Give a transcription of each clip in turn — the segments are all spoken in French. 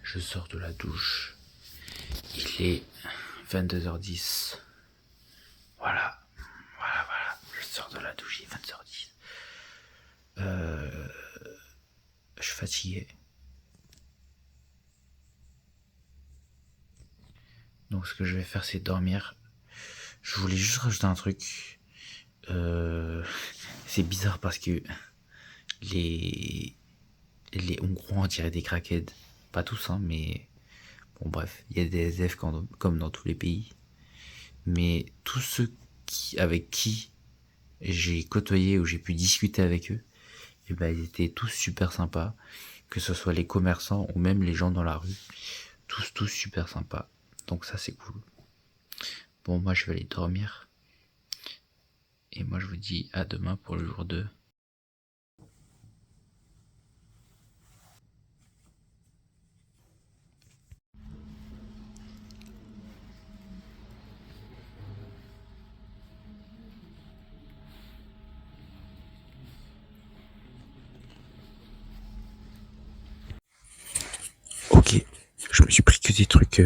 Je sors de la douche. Il est 22h10. Voilà. Je sors de la douche, il est 22h10. Je suis fatigué. Donc ce que je vais faire, c'est dormir. Je voulais juste rajouter un truc. C'est bizarre parce que les Hongrois, on dirait des crackheads. Pas tous, hein, mais bon, bref, il y a des SDF comme dans tous les pays. Mais tous ceux avec qui j'ai côtoyé ou j'ai pu discuter avec eux, et ben ils étaient tous super sympas, que ce soit les commerçants ou même les gens dans la rue, tous super sympas. Donc ça c'est cool. Bon, moi je vais aller dormir et moi je vous dis à demain pour le jour 2. Ok, je me suis pris que des trucs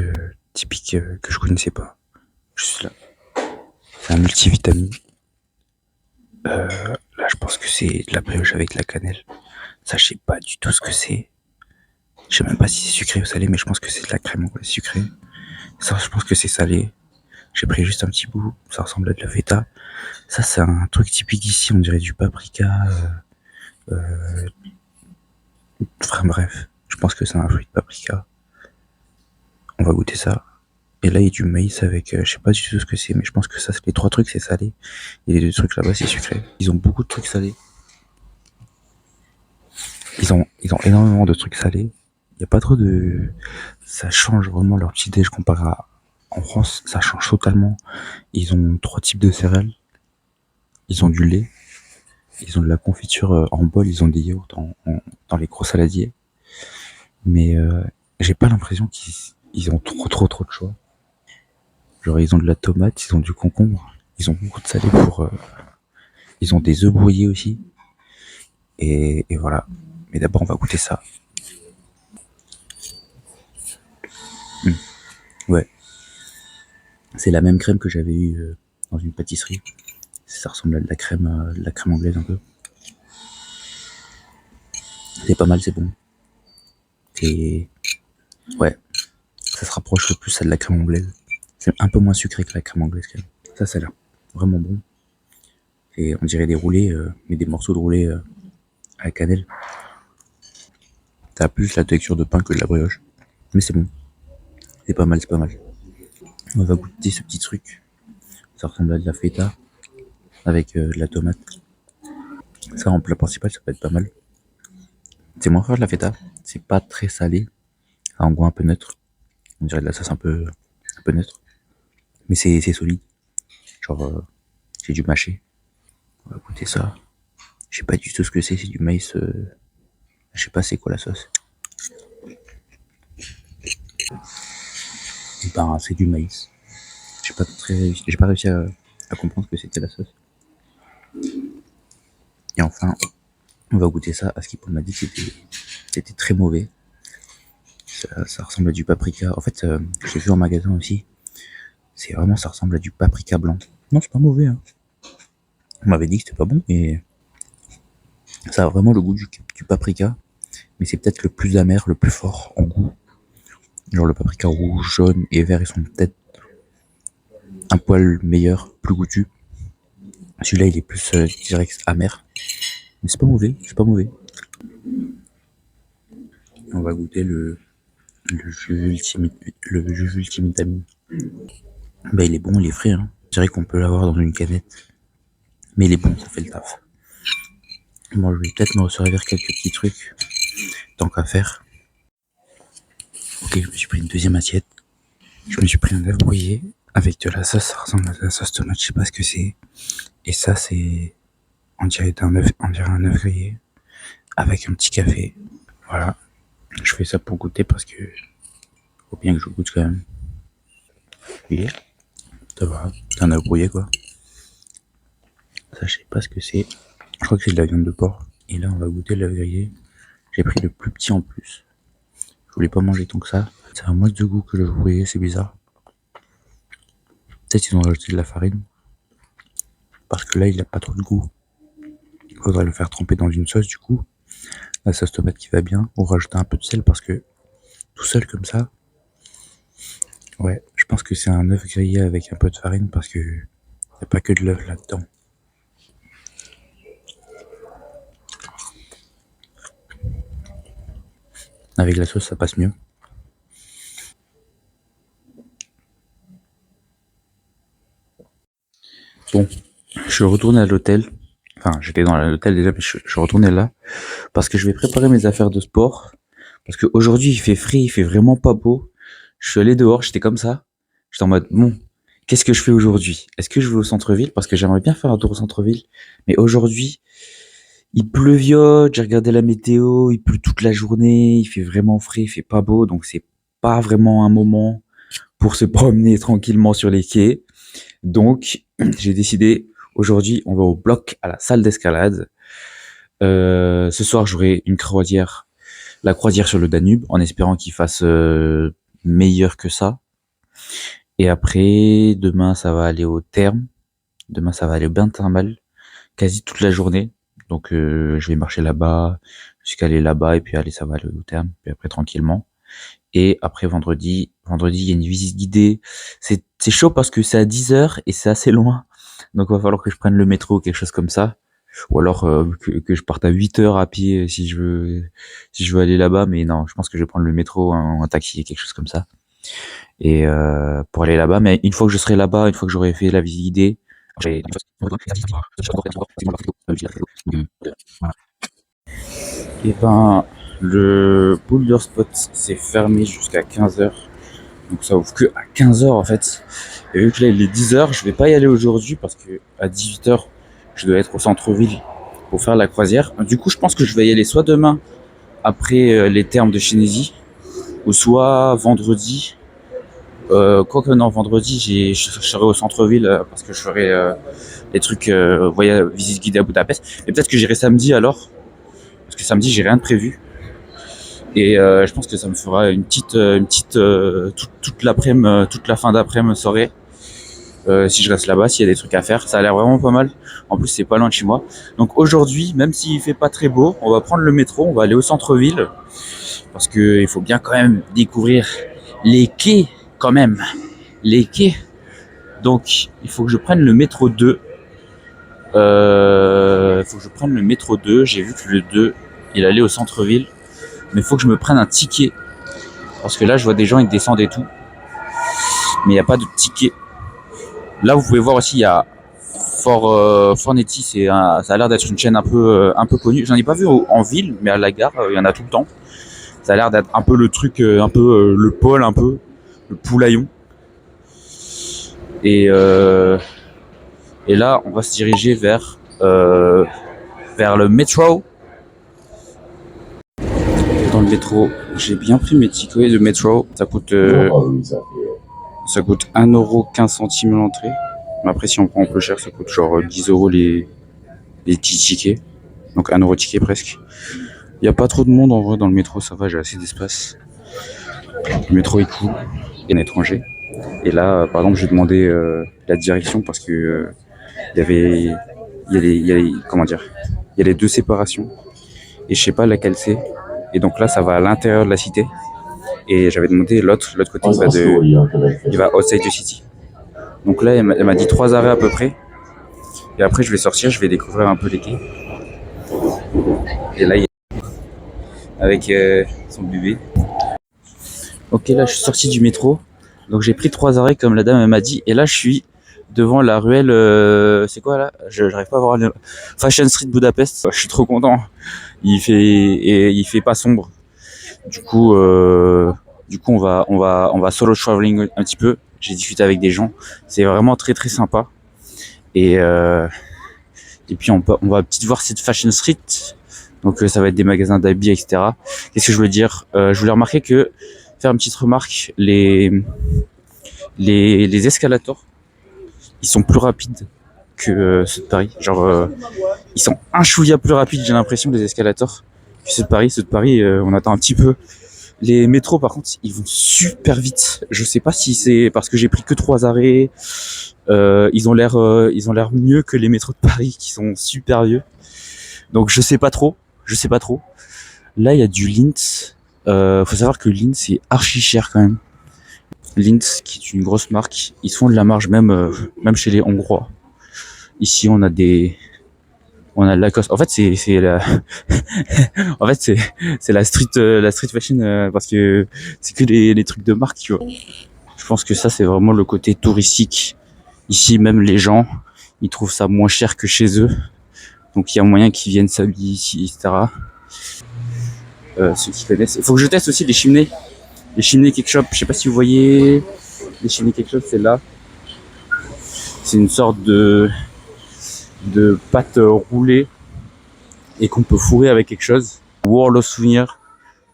typiques que je connaissais pas. Juste là, c'est un multivitamine. Là, je pense que c'est de la brioche avec de la cannelle. Ça, je sais pas du tout ce que c'est. Je sais même pas si c'est sucré ou salé, mais je pense que c'est de la crème anglaise sucrée. Ça, je pense que c'est salé. J'ai pris juste un petit bout. Ça ressemble à de la feta. Ça, c'est un truc typique d'ici. On dirait du paprika. Enfin bref, je pense que c'est un fruit de paprika. On va goûter ça. Et là, il y a du maïs avec, je sais pas du tout ce que c'est, mais je pense que ça, les trois trucs, c'est salé. Et les deux trucs là-bas, c'est sucré. Ils ont beaucoup de trucs salés. Ils ont énormément de trucs salés. Il y a pas trop de, ça change vraiment leur petit déj comparé à, en France, ça change totalement. Ils ont 3 types de céréales. Ils ont du lait. Ils ont de la confiture en bol. Ils ont des yaourts dans les gros saladiers. Mais j'ai pas l'impression qu'ils ont trop de choix. Genre ils ont de la tomate, ils ont du concombre, ils ont beaucoup de salé pour... ils ont des œufs brouillés aussi. Et voilà. Mais d'abord on va goûter ça. Mmh. Ouais. C'est la même crème que j'avais eue dans une pâtisserie. Ça ressemble à de la crème anglaise un peu. C'est pas mal, c'est bon. Et ouais, ça se rapproche le plus à de la crème anglaise. C'est un peu moins sucré que la crème anglaise quand même. Ça a l'air vraiment bon. Et on dirait des roulés, mais des morceaux de roulés à la cannelle. Ça a plus la texture de pain que de la brioche. Mais c'est bon. C'est pas mal, c'est pas mal. On va goûter ce petit truc. Ça ressemble à de la feta avec de la tomate. Ça en plat principal, ça peut être pas mal. C'est moins fort de la feta. C'est pas très salé. Ça a un goût un peu neutre. On dirait de la sauce un peu neutre. Mais c'est solide. Genre, c'est du mâché. On va goûter ça. Je sais pas du tout ce que c'est. C'est du maïs. Je sais pas c'est quoi la sauce. Ben, c'est du maïs. J'ai pas réussi à comprendre ce que c'était la sauce. Et enfin, on va goûter ça. À ce qu'il m'a dit que c'était très mauvais. Ça ressemble à du paprika. En fait, j'ai vu en magasin aussi. C'est vraiment, ça ressemble à du paprika blanc. Non, c'est pas mauvais, hein. On m'avait dit que c'était pas bon, mais ça a vraiment le goût du paprika. Mais c'est peut-être le plus amer, le plus fort en goût. Genre le paprika rouge, jaune et vert, ils sont peut-être un poil meilleurs, plus goûtus. Celui-là, il est plus direct amer. Mais c'est pas mauvais, c'est pas mauvais. On va goûter le jus ultimitamine. Bah, il est bon, il est frais, hein. Je dirais qu'on peut l'avoir dans une canette. Mais il est bon, ça fait le taf. Bon, je vais peut-être me servir quelques petits trucs, tant qu'à faire. Ok, je me suis pris une deuxième assiette. Je me suis pris un œuf brouillé avec de la sauce, ça ressemble à de la sauce tomate, je sais pas ce que c'est. Et ça, c'est, on dirait un œuf grillé, avec un petit café. Voilà. Je fais ça pour goûter parce que faut bien que je goûte quand même. Et ça va, c'est un œuf brouillé quoi. Ça, je sais pas ce que c'est. Je crois que c'est de la viande de porc. Et là, on va goûter l'œuf grillé. J'ai pris le plus petit en plus. Je voulais pas manger tant que ça. C'est un moins de goût que je voyais, c'est bizarre. Peut-être ils ont rajouté de la farine. Parce que là, il a pas trop de goût. Il faudrait le faire tremper dans une sauce du coup. La sauce tomate qui va bien. Ou rajouter un peu de sel parce que tout seul comme ça. Ouais, je pense que c'est un œuf grillé avec un peu de farine parce que y a pas que de l'œuf là-dedans. Avec la sauce, ça passe mieux. Bon, je suis retourné à l'hôtel. Enfin, j'étais dans l'hôtel déjà, mais je suis retourné là parce que je vais préparer mes affaires de sport. Parce qu'aujourd'hui, il fait frais, il fait vraiment pas beau. Je suis allé dehors, j'étais comme ça. J'étais en mode, bon, qu'est-ce que je fais aujourd'hui? Est-ce que je vais au centre-ville? Parce que j'aimerais bien faire un tour au centre-ville. Mais aujourd'hui, il pleuviote, j'ai regardé la météo, il pleut toute la journée, il fait vraiment frais, il fait pas beau, donc c'est pas vraiment un moment pour se promener tranquillement sur les quais. Donc, j'ai décidé, aujourd'hui, on va au bloc à la salle d'escalade. Ce soir, j'aurai une croisière, la croisière sur le Danube, en espérant qu'il fasse meilleur que ça. Et après, demain, ça va aller au terme. Demain, ça va aller au bain thermal, quasi toute la journée. Donc, je vais marcher là-bas, jusqu'à aller là-bas, et puis allez, ça va aller au terme, puis après tranquillement. Et après vendredi, il y a une visite guidée. C'est chaud parce que c'est à 10 heures et c'est assez loin. Donc, il va falloir que je prenne le métro ou quelque chose comme ça. Ou alors que je parte à 8 heures à pied si je veux aller là-bas. Mais non, je pense que je vais prendre le métro, un taxi, quelque chose comme ça. Et pour aller là-bas. Mais une fois que je serai là-bas, une fois que j'aurai fait la visite guidée, et ben le Boulder Spot c'est fermé jusqu'à 15 heures. Donc ça ouvre que à 15 heures en fait. Et vu que là il est 10 heures, je vais pas y aller aujourd'hui parce que à 18 heures, je dois être au centre-ville pour faire la croisière. Du coup, je pense que je vais y aller soit demain après les thermes de Chénézy ou soit vendredi. Quoique non, vendredi, je serai au centre-ville parce que je ferai les trucs visite guidée à Budapest. Et peut-être que j'irai samedi alors, parce que samedi j'ai rien de prévu. Et je pense que ça me fera toute l'après-midi, toute la fin d'après-midi soirée. Si je reste là-bas, s'il y a des trucs à faire, ça a l'air vraiment pas mal. En plus, c'est pas loin de chez moi. Donc aujourd'hui, même s'il fait pas très beau, on va prendre le métro, on va aller au centre-ville parce que il faut bien quand même découvrir les quais, quand même, les quais. Donc, il faut que je prenne le métro 2. Il faut que je prenne le métro 2. J'ai vu que le 2, il allait au centre-ville, mais il faut que je me prenne un ticket parce que là, je vois des gens ils descendent et tout, mais il n'y a pas de ticket. Là, vous pouvez voir aussi, il y a Fornetti, ça a l'air d'être une chaîne un peu connue. J'en ai pas vu en ville, mais à la gare, il y en a tout le temps. Ça a l'air d'être un peu le truc, le pôle, un peu le poulaillon. Et là, on va se diriger vers le métro. Dans le métro, j'ai bien pris mes tickets de métro. Ça coûte 1,15 € l'entrée. Mais après, si on prend un peu cher, ça coûte genre 10 € les petits tickets. Donc 1 € ticket presque. Il n'y a pas trop de monde en vrai dans le métro, ça va, j'ai assez d'espace. Le métro est cool, il y a un étranger. Et là, par exemple, j'ai demandé la direction parce que comment dire, il y a les deux séparations et je sais pas laquelle c'est. Et donc là, ça va à l'intérieur de la cité. Et j'avais demandé l'autre côté, il va outside the city. Donc là, elle m'a dit 3 arrêts à peu près. Et après, je vais sortir, je vais découvrir un peu les quais. Et là, il est avec son bébé. Ok, là, je suis sorti du métro. Donc j'ai pris 3 arrêts comme la dame m'a dit. Et là, je suis devant la ruelle. C'est quoi là? J'arrive pas à voir le Fashion Street Budapest. Je suis trop content. Il fait pas sombre. Du coup, on va solo traveling un petit peu. J'ai discuté avec des gens. C'est vraiment très très sympa. Et puis on va peut-être voir cette Fashion Street. Donc ça va être des magasins d'habits, etc. Qu'est-ce que je voulais dire? Je voulais remarquer que faire une petite remarque, les escalators, ils sont plus rapides que ceux de Paris. Genre, ils sont un chouïa plus rapides, j'ai l'impression, les escalators, que ceux de Paris. Ceux de Paris, on attend un petit peu. Les métros, par contre, ils vont super vite. Je sais pas si c'est parce que j'ai pris que 3 arrêts. Ils ont l'air mieux que les métros de Paris qui sont super vieux. Donc je sais pas trop. Je sais pas trop. Là, il y a du Lindt. Faut savoir que Lindt c'est archi cher quand même. Lindt, qui est une grosse marque, ils font de la marge même même chez les Hongrois. Ici, on a Lacoste. En fait, c'est la en fait c'est la street fashion parce que c'est que les trucs de marque, tu vois. Je pense que ça c'est vraiment le côté touristique. Ici, même les gens, ils trouvent ça moins cher que chez eux. Donc il y a moyen qu'ils viennent s'habiller ici, etc. Ceux qui connaissent. Il faut que je teste aussi les cheminées. Les cheminées Cake Shop, je sais pas si vous voyez. Les cheminées Cake Shop, c'est là. C'est une sorte de pâte roulée et qu'on peut fourrer avec quelque chose. World of Souvenir.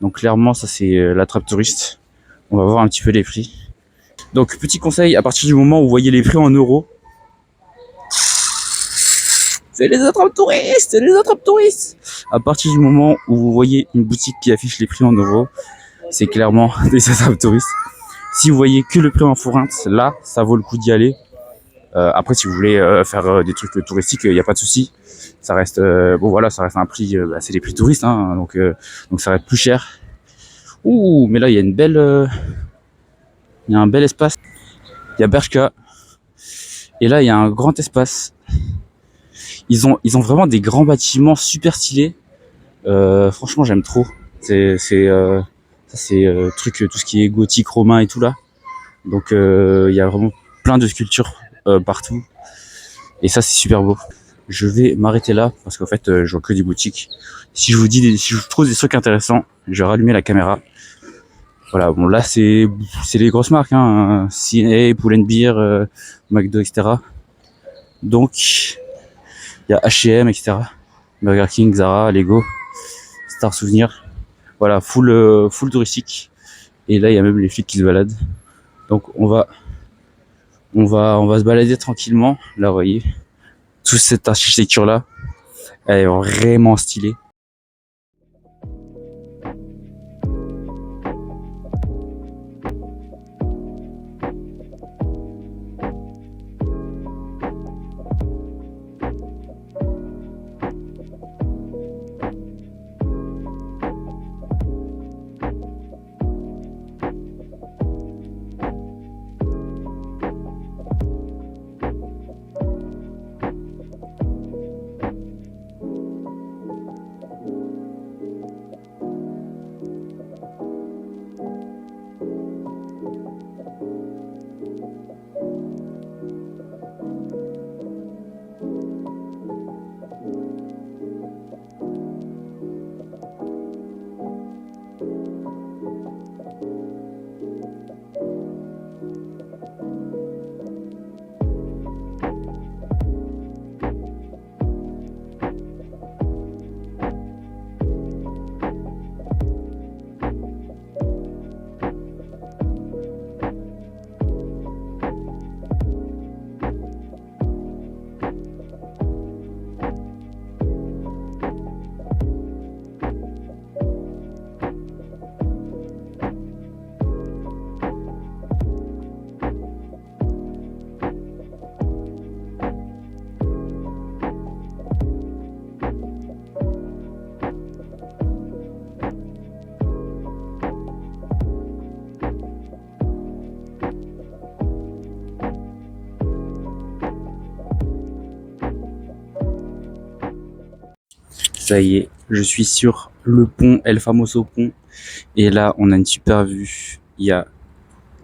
Donc clairement, ça c'est l'attrape touriste. On va voir un petit peu les prix. Donc petit conseil, à partir du moment où vous voyez les prix en euros, c'est les attrapes touristes, c'est les attrapes touristes. À partir du moment où vous voyez une boutique qui affiche les prix en euros, c'est clairement des attrapes touristes. Si vous voyez que le prix en forint, là, ça vaut le coup d'y aller. Après, si vous voulez faire des trucs touristiques, il n'y a pas de souci. Ça reste, bon voilà, ça reste un prix, c'est les prix touristes, hein, donc ça reste plus cher. Ouh, mais là, il y a une belle, il y a un bel espace. Il y a Bershka, et là, il y a un grand espace. Ils ont vraiment des grands bâtiments super stylés. Franchement, j'aime trop. Ça, c'est truc, tout ce qui est gothique, romain et tout là. Donc, il y a vraiment plein de sculptures partout. Et ça, c'est super beau. Je vais m'arrêter là parce qu'en fait, je vois que des boutiques. Si je vous trouve des trucs intéressants, je vais rallumer la caméra. Voilà, bon là, c'est les grosses marques, hein, CNA, Pull&Bear, McDo, etc. Donc, il y a H&M, etc. Burger King, Zara, Lego, Star Souvenir. Voilà, full touristique. Et là, il y a même les flics qui se baladent. Donc, on va se balader tranquillement. Là, vous voyez, toute cette architecture-là, elle est vraiment stylée. Ça y est, je suis sur le pont, El Famoso pont. Et là, on a une super vue. Il y a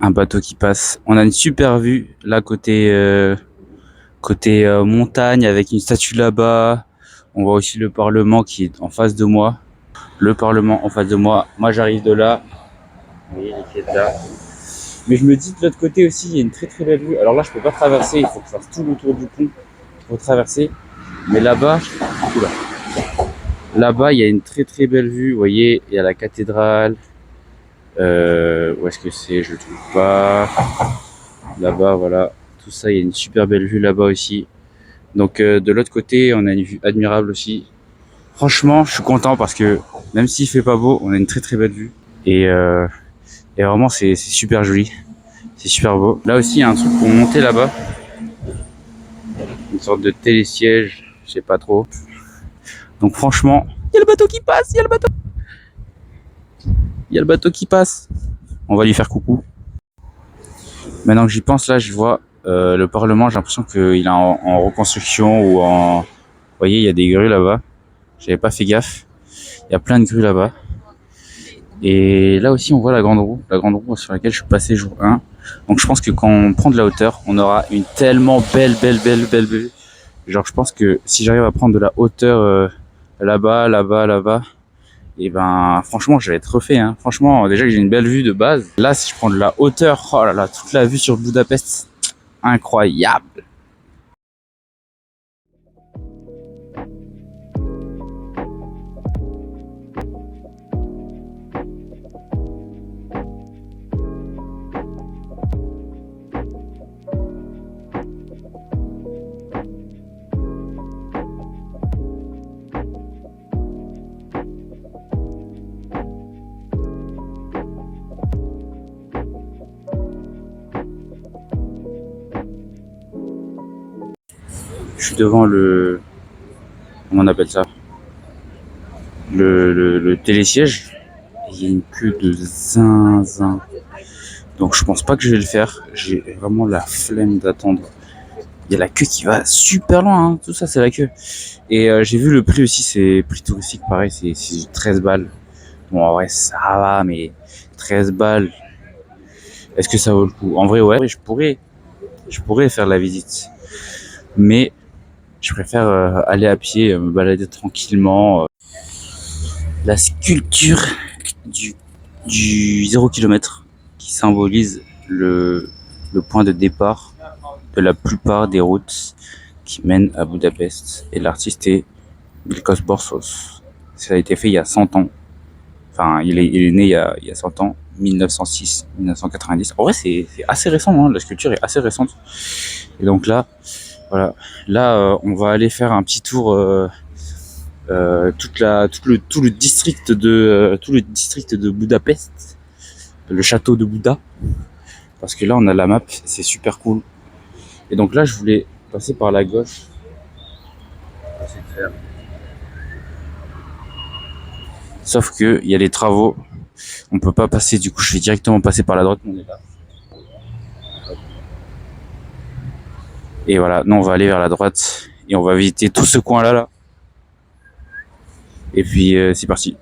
un bateau qui passe. On a une super vue là côté montagne avec une statue là-bas. On voit aussi le Parlement qui est en face de moi. Le Parlement en face de moi. Moi, j'arrive de là. Vous voyez les quais de là. Mais je me dis de l'autre côté aussi, il y a une très très belle vue. Alors là, je peux pas traverser. Il faut que je fasse tout le tour du pont pour traverser. Mais là-bas, oula. Là-bas, il y a une très très belle vue. Vous voyez, il y a la cathédrale. Où est-ce que c'est? Je le trouve pas. Là-bas, voilà. Tout ça, il y a une super belle vue là-bas aussi. Donc de l'autre côté, on a une vue admirable aussi. Franchement, je suis content parce que même s'il fait pas beau, on a une très très belle vue. Et, euh, et vraiment, c'est super joli. C'est super beau. Là aussi, il y a un truc pour monter là-bas. Une sorte de télésiège, je sais pas trop. Donc franchement, il y a le bateau qui passe, il y a le bateau. Il y a le bateau qui passe. On va lui faire coucou. Maintenant que j'y pense, là, je vois le Parlement, j'ai l'impression qu'il est en reconstruction ou en... Vous voyez, il y a des grues là-bas. J'avais pas fait gaffe. Il y a plein de grues là-bas. Et là aussi, on voit la grande roue sur laquelle je suis passé jour 1. Donc je pense que quand on prend de la hauteur, on aura une tellement belle vue. Genre, je pense que si j'arrive à prendre de la hauteur là-bas, et ben franchement, je vais être refait. Hein. Franchement, déjà que j'ai une belle vue de base. Là, si je prends de la hauteur, oh là là, toute la vue sur Budapest, incroyable. Je suis devant le, comment on appelle ça, le télésiège. Il y a une queue de zinzin. Donc je pense pas que je vais le faire. J'ai vraiment la flemme d'attendre. Il y a la queue qui va super loin, hein. Tout ça c'est la queue. Et j'ai vu le prix aussi, c'est prix touristique, pareil, c'est 13 balles. Bon en vrai ça va, mais 13 balles, est-ce que ça vaut le coup? En vrai ouais, je pourrais faire la visite. Mais je préfère aller à pied, me balader tranquillement. La sculpture du, du 0 km qui symbolise le point de départ de la plupart des routes qui mènent à Budapest. Et l'artiste est Milkos Borsos. Ça a été fait il y a 100 ans. Enfin, il est né il y a 100 ans, 1906, 1990. En vrai, c'est assez récent, hein, la sculpture est assez récente. Et donc là, voilà, là, on va aller faire un petit tour, tout le district de Budapest, le château de Bouddha, parce que là, on a la map, c'est super cool. Et donc là, je voulais passer par la gauche. Sauf que il y a les travaux, on peut pas passer. Du coup, je vais directement passer par la droite. On est là. Et voilà, nous on va aller vers la droite et on va visiter tout ce coin-là là. Et puis c'est parti.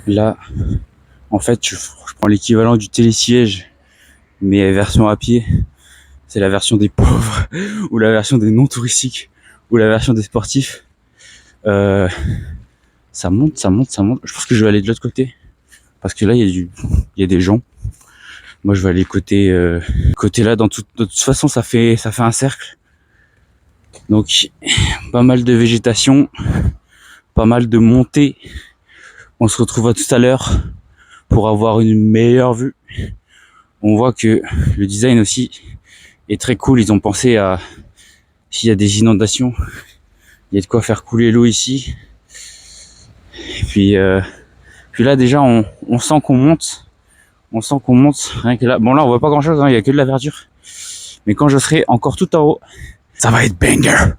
Là, en fait, je prends l'équivalent du télésiège, mais version à pied. C'est la version des pauvres, ou la version des non touristiques, ou la version des sportifs. Euh, ça monte, ça monte, ça monte. Je pense que je vais aller de l'autre côté, parce que là, il y a des gens. Moi, je vais aller côté là. De toute façon, ça fait un cercle. Donc, pas mal de végétation, pas mal de montées. On se retrouve à tout à l'heure pour avoir une meilleure vue. On voit que le design aussi est très cool. Ils ont pensé à, s'il y a des inondations, il y a de quoi faire couler l'eau ici. Et puis là déjà on sent qu'on monte. On sent qu'on monte. Rien que là. Bon là on voit pas grand chose, hein, il y a que de la verdure. Mais quand je serai encore tout en haut, ça va être banger.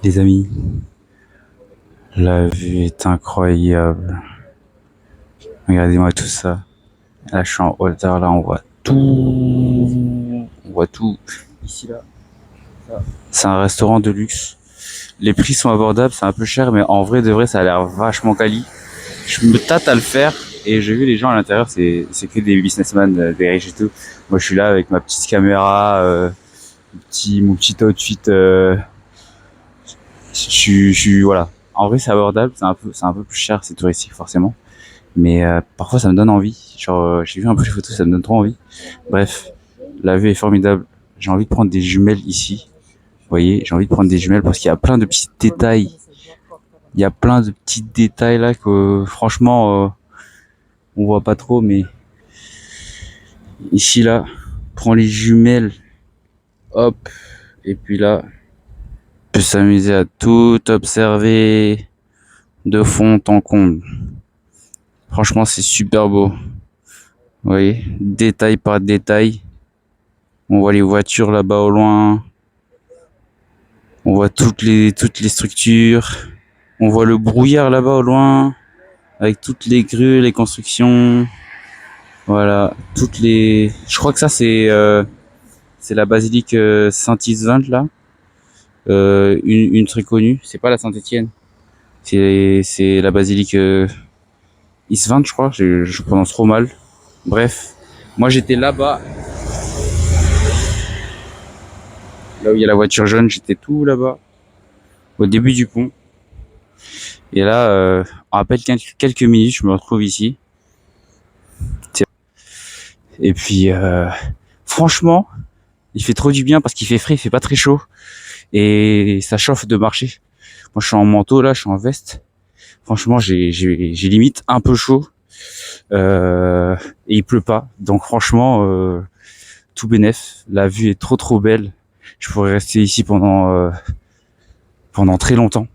Les amis, la vue est incroyable. Regardez-moi tout ça. Là, je suis en hauteur, là, on voit tout. On voit tout. Ici, là, c'est un restaurant de luxe. Les prix sont abordables, c'est un peu cher, mais en vrai de vrai, ça a l'air vachement quali. Je me tâte à le faire et j'ai vu les gens à l'intérieur, c'est que des businessmen, des riches et tout. Moi, je suis là avec ma petite caméra, mon petit outfit. Voilà. En vrai, c'est abordable, c'est un peu plus cher, c'est touristique forcément. Mais parfois, ça me donne envie. Genre, j'ai vu un peu les photos, ça me donne trop envie. Bref, la vue est formidable. J'ai envie de prendre des jumelles ici. Vous voyez, j'ai envie de prendre des jumelles parce qu'il y a plein de petits détails. Il y a plein de petits détails là que franchement, on voit pas trop. Mais ici là, prends les jumelles, hop, et puis là, on peut s'amuser à tout observer de fond en comble. Franchement, c'est super beau. Vous voyez, détail par détail. On voit les voitures là-bas au loin. On voit toutes les structures. On voit le brouillard là-bas au loin, avec toutes les grues, les constructions. Voilà, Je crois que ça c'est la basilique Saint-Isvent là, une très connue. C'est pas la Saint-Étienne. C'est la basilique Isvent, je crois. Je prononce trop mal. Bref, moi j'étais là-bas, là où il y a la voiture jaune. J'étais tout là-bas, au début du pont. Et là, à peine quelques minutes, je me retrouve ici. Et puis, franchement, il fait trop du bien parce qu'il fait frais, il fait pas très chaud. Et ça chauffe de marcher. Moi, je suis en manteau, là, je suis en veste. Franchement, j'ai limite un peu chaud. Et il pleut pas. Donc, franchement, tout bénef. La vue est trop belle. Je pourrais rester ici pendant très longtemps.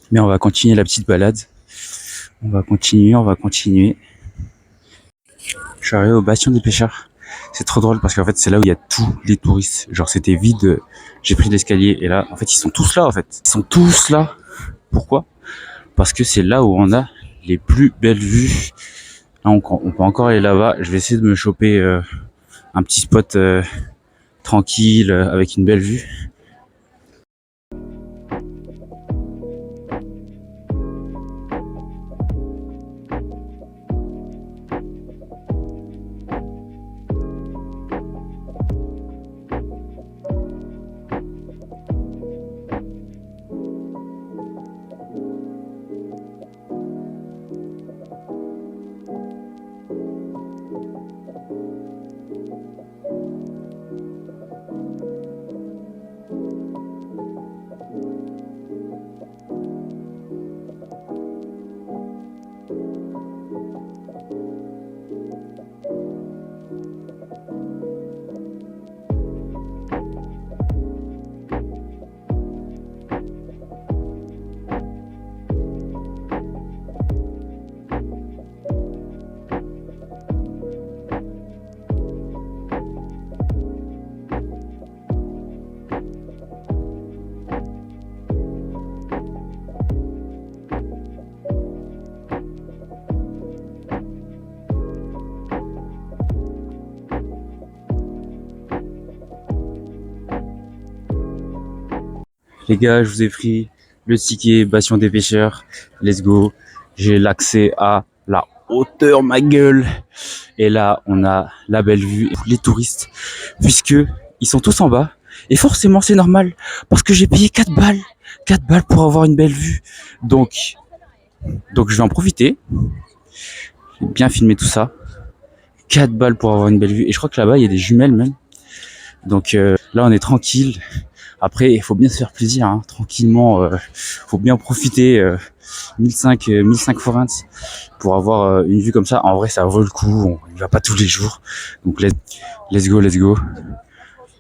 Mais on va continuer la petite balade. On va continuer. Je suis arrivé au bastion des pêcheurs. C'est trop drôle parce qu'en fait, c'est là où il y a tous les touristes. Genre, c'était vide. J'ai pris l'escalier et là, en fait, ils sont tous là, en fait. Ils sont tous là. Pourquoi? Parce que c'est là où on a les plus belles vues. Là, on peut encore aller là-bas. Je vais essayer de me choper un petit spot tranquille avec une belle vue. Les gars, je vous ai pris le ticket bastion des pêcheurs. Let's go. J'ai l'accès à la hauteur, ma gueule. Et là, on a la belle vue. Les touristes, puisque ils sont tous en bas. Et forcément, c'est normal. Parce que j'ai payé 4 balles. 4 balles pour avoir une belle vue. Donc je vais en profiter. J'ai bien filmé tout ça. 4 balles pour avoir une belle vue. Et je crois que là-bas, il y a des jumelles même. Donc là, on est tranquille. Après, il faut bien se faire plaisir, hein, tranquillement. Faut bien profiter. 1500 forints pour avoir une vue comme ça. En vrai, ça vaut le coup. On y va pas tous les jours. Donc let's go.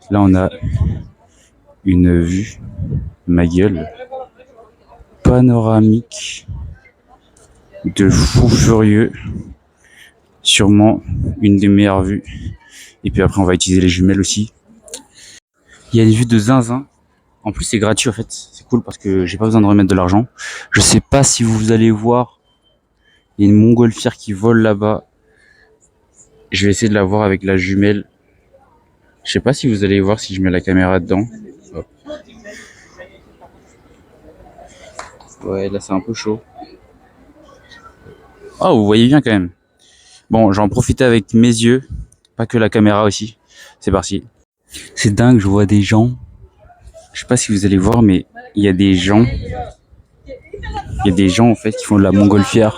Là, on a une vue, ma gueule, panoramique de fou furieux. Sûrement une des meilleures vues. Et puis après, on va utiliser les jumelles aussi. Il y a une vue de zinzin En plus, c'est gratuit en fait. C'est cool parce que j'ai pas besoin de remettre de l'argent. Je sais pas si vous allez voir. Il y a une montgolfière qui vole là-bas. Je vais essayer de la voir avec la jumelle. Je sais pas si vous allez voir si je mets la caméra dedans. Hop. Ouais, là c'est un peu chaud. Oh, vous voyez bien quand même. Bon, j'en profite avec mes yeux, pas que la caméra aussi. C'est parti. C'est dingue, je vois des gens. Je sais pas si vous allez voir, mais il y a des gens. Il y a des gens en fait qui font de la montgolfière.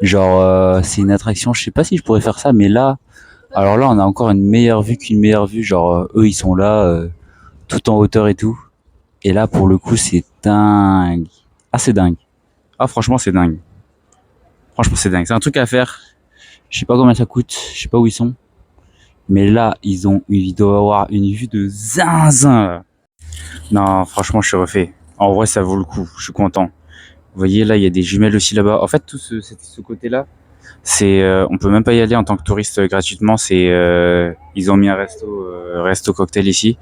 Genre, c'est une attraction. Je sais pas si je pourrais faire ça, mais là, alors là, on a encore une meilleure vue qu'une meilleure vue. Genre, eux, ils sont là, tout en hauteur et tout. Et là, pour le coup, c'est dingue. Ah, c'est dingue. Ah, franchement, c'est dingue. Franchement, c'est dingue. C'est un truc à faire. Je sais pas combien ça coûte. Je sais pas où ils sont. Mais là, ils doivent avoir une vue de zinzin. Non, franchement, je suis refait. En vrai, ça vaut le coup. Je suis content. Vous voyez, là, il y a des jumelles aussi là-bas. En fait, tout ce côté-là, c'est, on peut même pas y aller en tant que touriste gratuitement. C'est, ils ont mis un resto cocktail ici.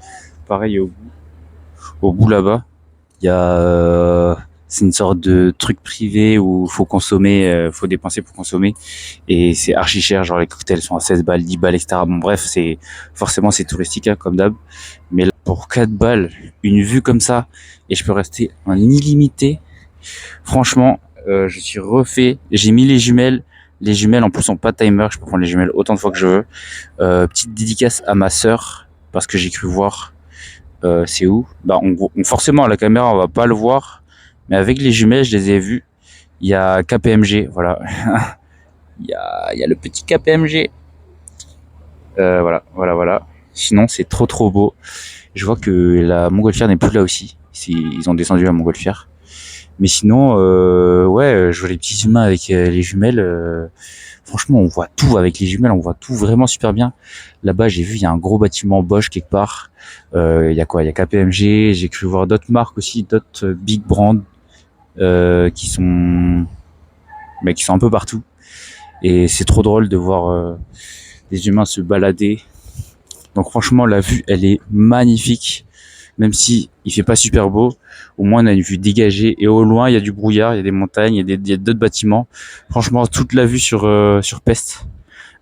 Pareil au bout là-bas. Il y a, c'est une sorte de truc privé où faut consommer, faut dépenser pour consommer. Et c'est archi cher. Genre, les cocktails sont à 16 balles, 10 balles, etc. Bon, bref, forcément, c'est touristique, hein, comme d'hab. Mais là, pour 4 balles, une vue comme ça, et je peux rester en illimité. Franchement, je suis refait. J'ai mis les jumelles. Les jumelles, en plus, ont pas de timer. Je peux prendre les jumelles autant de fois que je veux. Petite dédicace à ma sœur, parce que j'ai cru voir. C'est où? Bah, forcément, à la caméra, on va pas le voir. Mais avec les jumelles, je les ai vues. Il y a KPMG, voilà. Il y a le petit KPMG. Voilà. Sinon, c'est trop trop beau. Je vois que la montgolfière n'est plus là aussi. Ils ont descendu la montgolfière. Mais sinon, ouais, je vois les petits humains avec les jumelles. Franchement, on voit tout avec les jumelles, on voit tout vraiment super bien. Là-bas, j'ai vu, il y a un gros bâtiment Bosch quelque part. Il y a quoi? Il y a KPMG. J'ai cru voir d'autres marques aussi, d'autres big brands qui sont, mais qui sont un peu partout. Et c'est trop drôle de voir des humains se balader. Donc franchement, la vue, elle est magnifique. Même si il fait pas super beau, au moins on a une vue dégagée et au loin il y a du brouillard, il y a des montagnes, il y a d'autres bâtiments. Franchement, toute la vue sur Pest,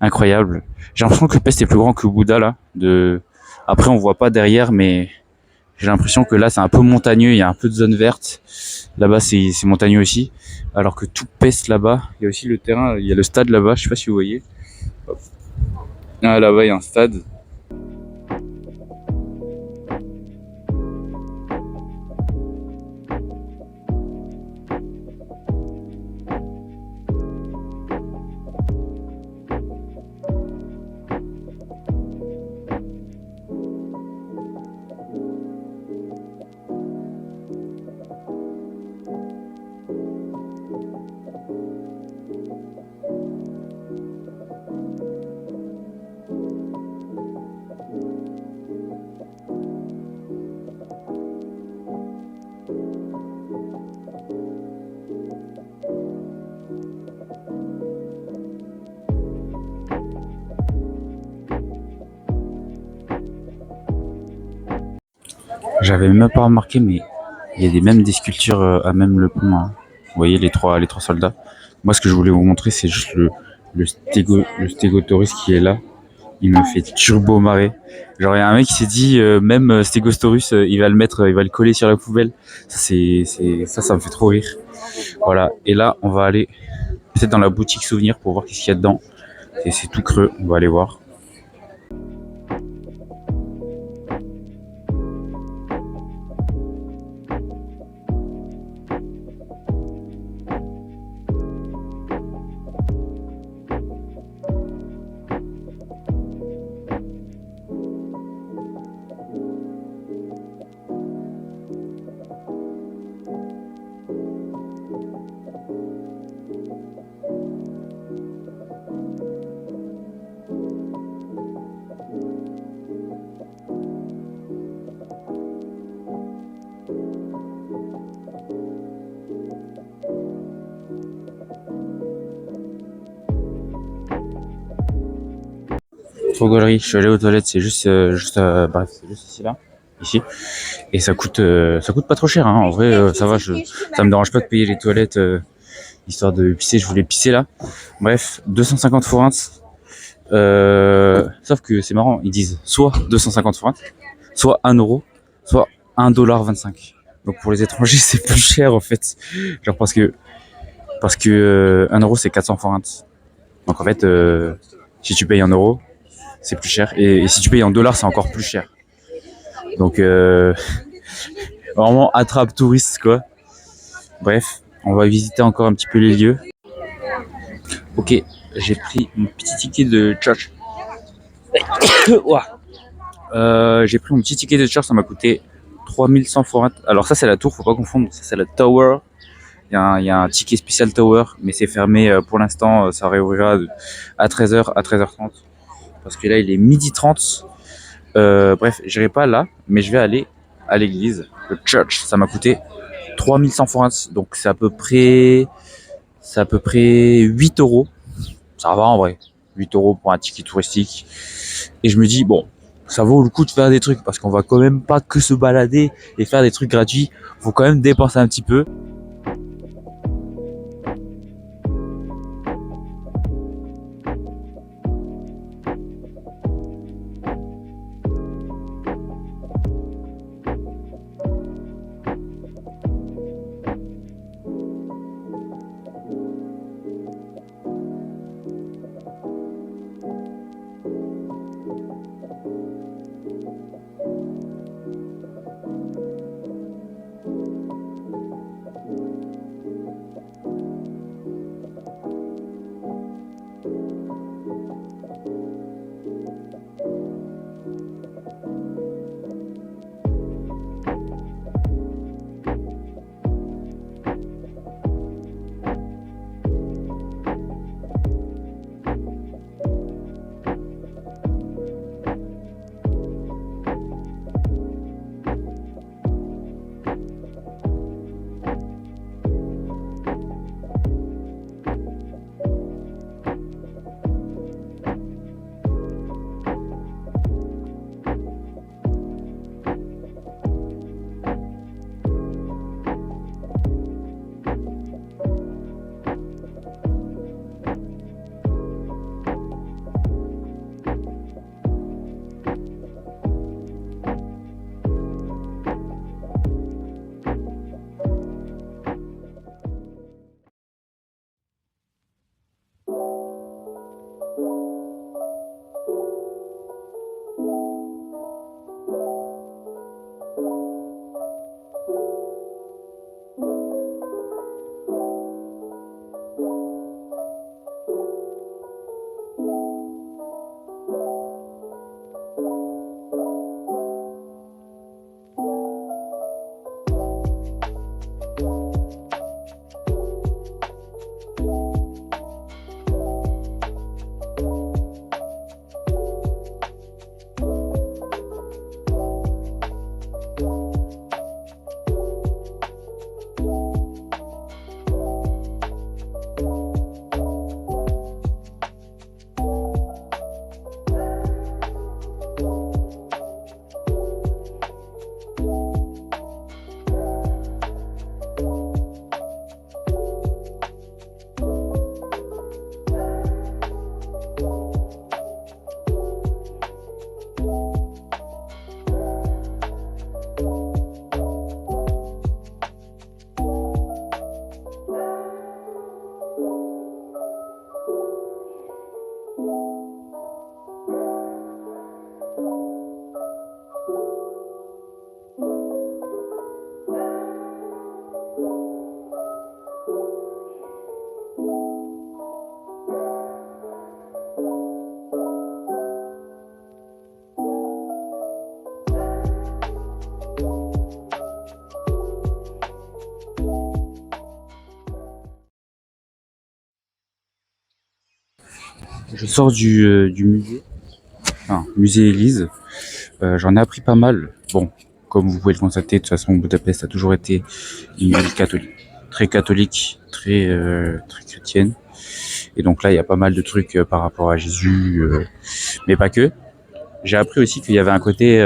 incroyable. J'ai l'impression que Pest est plus grand que Bouddha là. Après on voit pas derrière, mais j'ai l'impression que là c'est un peu montagneux, il y a un peu de zone verte. Là-bas c'est montagneux aussi, alors que tout Pest là-bas, il y a aussi le terrain, il y a le stade là-bas, je sais pas si vous voyez. Hop. Ah, là-bas il y a un stade. J'avais même pas remarqué, mais il y a même des sculptures à même le pont, hein. Vous voyez les trois soldats. Moi, ce que je voulais vous montrer, c'est juste le stégosaurus qui est là. Il me fait turbo marrer. Genre, il y a un mec qui s'est dit, même Stegosaurus, il va le mettre, il va le coller sur la poubelle. Ça me fait trop rire. Voilà. Et là, on va aller peut-être dans la boutique souvenir pour voir qu'est-ce qu'il y a dedans. C'est tout creux. On va aller voir. Trop gaulerie. Je suis allé aux toilettes. C'est juste, c'est juste ici là. ici. Et ça coûte pas trop cher, hein. En vrai, ça va, ça me dérange pas de payer les toilettes, histoire de pisser. Je voulais pisser là. Bref, 250 forints. Sauf que c'est marrant, ils disent soit 250 forints, soit 1 euro, soit 1,25 $. Donc pour les étrangers, c'est plus cher en fait. Genre parce que 1 euro c'est 400 forints. Donc en fait, si tu payes 1 euro, c'est plus cher. Et si tu payes en dollars, c'est encore plus cher. Donc vraiment attrape touriste quoi. Bref, on va visiter encore un petit peu les lieux. Ok, j'ai pris mon petit ticket de church. J'ai pris mon petit ticket de church, ça m'a coûté 3100 forints. Alors ça c'est la tour, faut pas confondre, ça c'est la tower. Il y a un ticket spécial tower, mais c'est fermé pour l'instant, ça réouvrira à 13h, à 13h30. Parce que là il est 12h30. Bref, j'irai pas là, mais je vais aller à l'église, le church. Ça m'a coûté 3100 forints, donc c'est à peu près 8 euros. Ça va en vrai, 8 euros pour un ticket touristique. Et je me dis, bon, ça vaut le coup de faire des trucs, parce qu'on va quand même pas que se balader et faire des trucs gratuits. Faut quand même dépenser un petit peu. Je sors du musée, enfin, musée Élise. J'en ai appris pas mal. Bon, comme vous pouvez le constater, de toute façon, Budapest a toujours été une ville catholique, très chrétienne. Et donc là, il y a pas mal de trucs par rapport à Jésus, mais pas que. J'ai appris aussi qu'il y avait un côté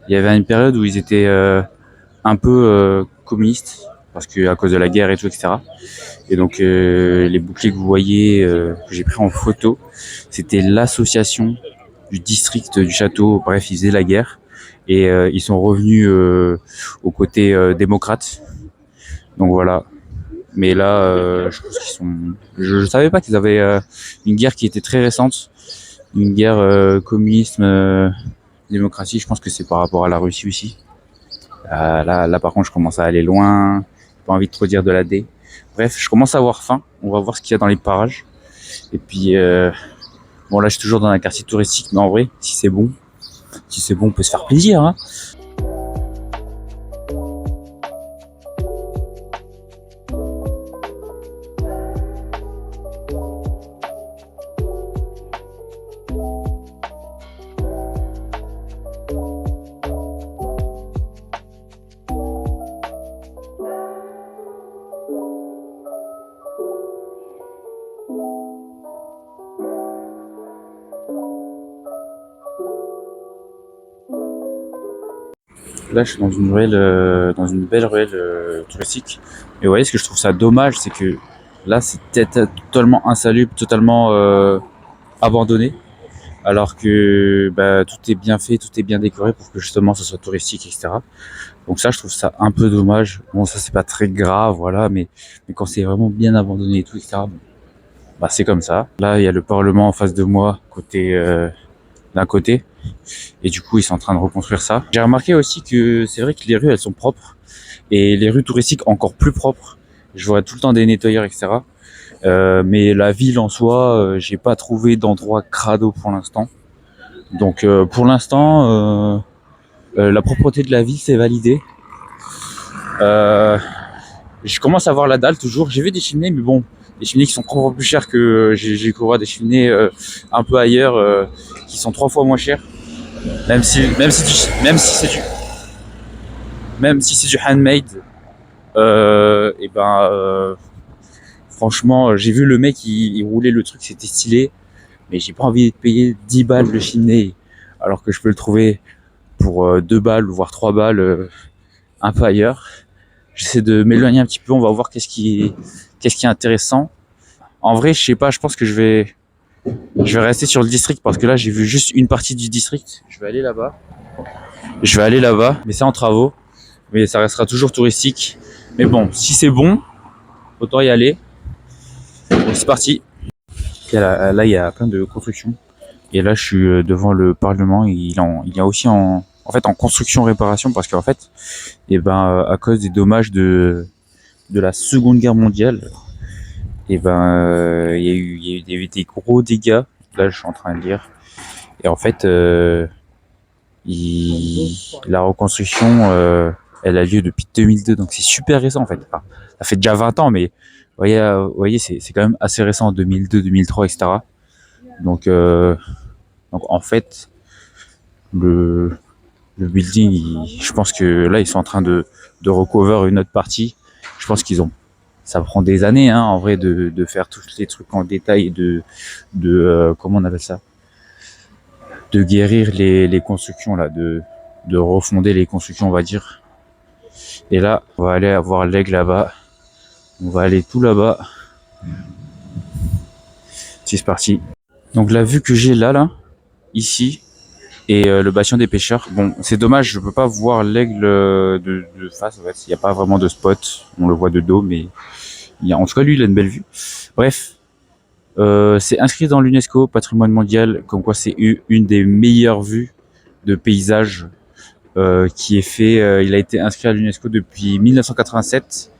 Il y avait une période où ils étaient un peu communistes, parce que à cause de la guerre et tout, etc. Et donc les boucliers que vous voyez, que j'ai pris en photo, c'était l'association du district du château. Bref, ils faisaient la guerre et ils sont revenus au côté démocrate. Donc voilà. Mais là, je pense qu'ils sont. Je savais pas qu'ils avaient une guerre qui était très récente, une guerre communisme, démocratie. Je pense que c'est par rapport à la Russie aussi. Là, par contre, je commence à aller loin. Pas envie de trop dire de la D. Bref, je commence à avoir faim. On va voir ce qu'il y a dans les parages. Et puis, bon, là, je suis toujours dans un quartier touristique, mais en vrai, si c'est bon, on peut se faire plaisir, hein. Là, je suis dans une ruelle, dans une belle ruelle touristique. Et vous voyez, ce que je trouve ça dommage, c'est que là, c'est totalement insalubre, totalement abandonné. Alors que bah, tout est bien fait, tout est bien décoré pour que justement ce soit touristique, etc. Donc ça, je trouve ça un peu dommage. Bon, ça c'est pas très grave, voilà, mais quand c'est vraiment bien abandonné et tout, etc. Bon, bah c'est comme ça. Là, il y a le Parlement en face de moi, d'un côté, et du coup, ils sont en train de reconstruire ça. J'ai remarqué aussi que c'est vrai que les rues, elles sont propres, et les rues touristiques encore plus propres. Je vois tout le temps des nettoyeurs, etc. Mais la ville en soi, j'ai pas trouvé d'endroit crado pour l'instant. Donc pour l'instant, la propreté de la ville c'est validé. Euh, je commence à voir la dalle toujours. J'ai vu des cheminées, mais bon, des cheminées qui sont 3 fois plus chères que j'ai couru des cheminées un peu ailleurs qui sont 3 fois moins chères. Même si c'est du handmade, et ben franchement, j'ai vu le mec il roulait le truc, c'était stylé, mais j'ai pas envie de payer 10 balles le chiminé alors que je peux le trouver pour 2 balles voire 3 balles un peu ailleurs. J'essaie de m'éloigner un petit peu, on va voir qu'est-ce qui est intéressant. En vrai, je sais pas, je pense que je vais rester sur le district parce que là, j'ai vu juste une partie du district. Je vais aller là-bas. Mais c'est en travaux, mais ça restera toujours touristique. Mais bon, si c'est bon, autant y aller. Donc, c'est parti. Là, il y a plein de constructions. Et là, je suis devant le Parlement. Il y a aussi en fait en construction réparation parce qu'en fait, et ben à cause des dommages de la Seconde Guerre mondiale, et ben il y a eu des gros dégâts. Là, je suis en train de lire. Et en fait, la reconstruction, elle a lieu depuis 2002, donc c'est super récent en fait. Enfin, ça fait déjà 20 ans, mais vous voyez c'est quand même assez récent, 2002, 2003, etc. Donc, donc en fait, le, le building, je pense que là, ils sont en train de recover une autre partie. Je pense ça prend des années, hein, en vrai, de faire tous les trucs en détail, comment on appelle ça, de guérir les constructions là, de refonder les constructions, on va dire. Et là, on va aller voir l'aigle là-bas. On va aller tout là-bas. C'est parti. Donc la vue que j'ai là, ici, et le bastion des pêcheurs. Bon, c'est dommage, je peux pas voir l'aigle de face. En fait, il n'y a pas vraiment de spot. On le voit de dos, mais en tout cas, lui, il a une belle vue. Bref, c'est inscrit dans l'UNESCO Patrimoine mondial, comme quoi c'est une des meilleures vues de paysage qui est fait. Il a été inscrit à l'UNESCO depuis 1987.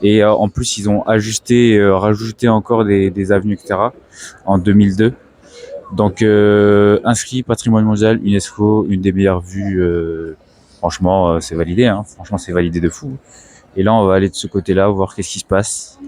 Et en plus, ils ont rajouté encore des avenues, etc. en 2002. Donc inscrit patrimoine mondial, UNESCO, une des meilleures vues. Franchement, c'est validé. Hein. Franchement, c'est validé de fou. Et là, on va aller de ce côté-là, voir qu'est-ce qui se passe.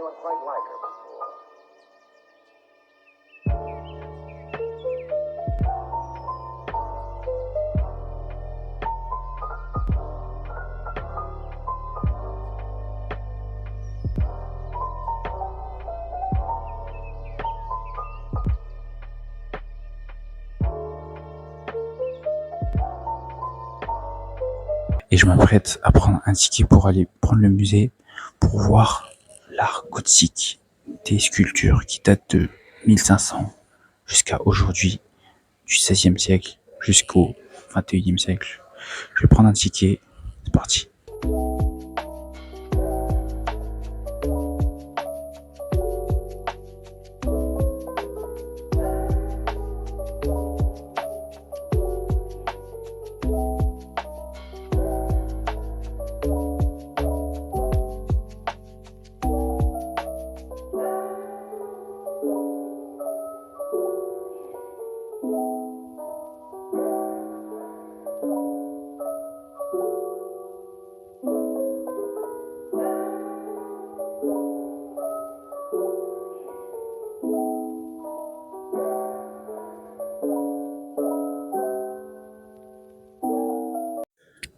anyone quite like her before. Et je m'apprête à prendre un ticket pour aller prendre le musée pour voir l'art gothique des sculptures qui datent de 1500 jusqu'à aujourd'hui, du XVIe siècle jusqu'au XXIe siècle. Je vais prendre un ticket, c'est parti.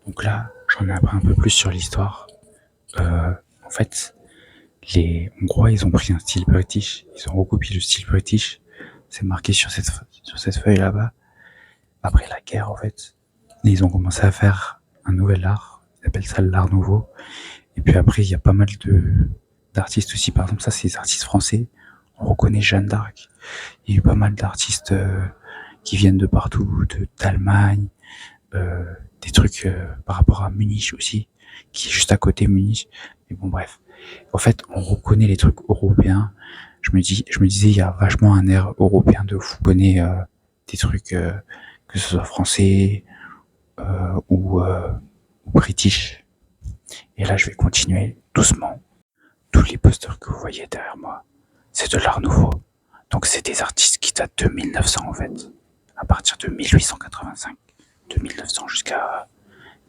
Donc là, j'en ai appris un peu plus sur l'histoire. En fait, les Hongrois, ils ont pris un style british, ils ont recopié le style british. C'est marqué sur cette feuille là-bas. Après la guerre, en fait, ils ont commencé à faire un nouvel art. Ils appellent ça l'art nouveau. Et puis après, il y a pas mal d'artistes aussi. Par exemple, ça, c'est des artistes français. On reconnaît Jeanne d'Arc. Il y a eu pas mal d'artistes qui viennent de partout, d'Allemagne, des trucs par rapport à Munich aussi, qui est juste à côté Munich. Mais bon, bref. En fait, on reconnaît les trucs européens. Je me disais, il y a vachement un air européen de fou. On connaît des trucs, que ce soit français ou british. Et là, je vais continuer doucement. Tous les posters que vous voyez derrière moi, c'est de l'art nouveau. Donc, c'est des artistes qui datent de 1900 en fait, à partir de 1885, de 1900 jusqu'à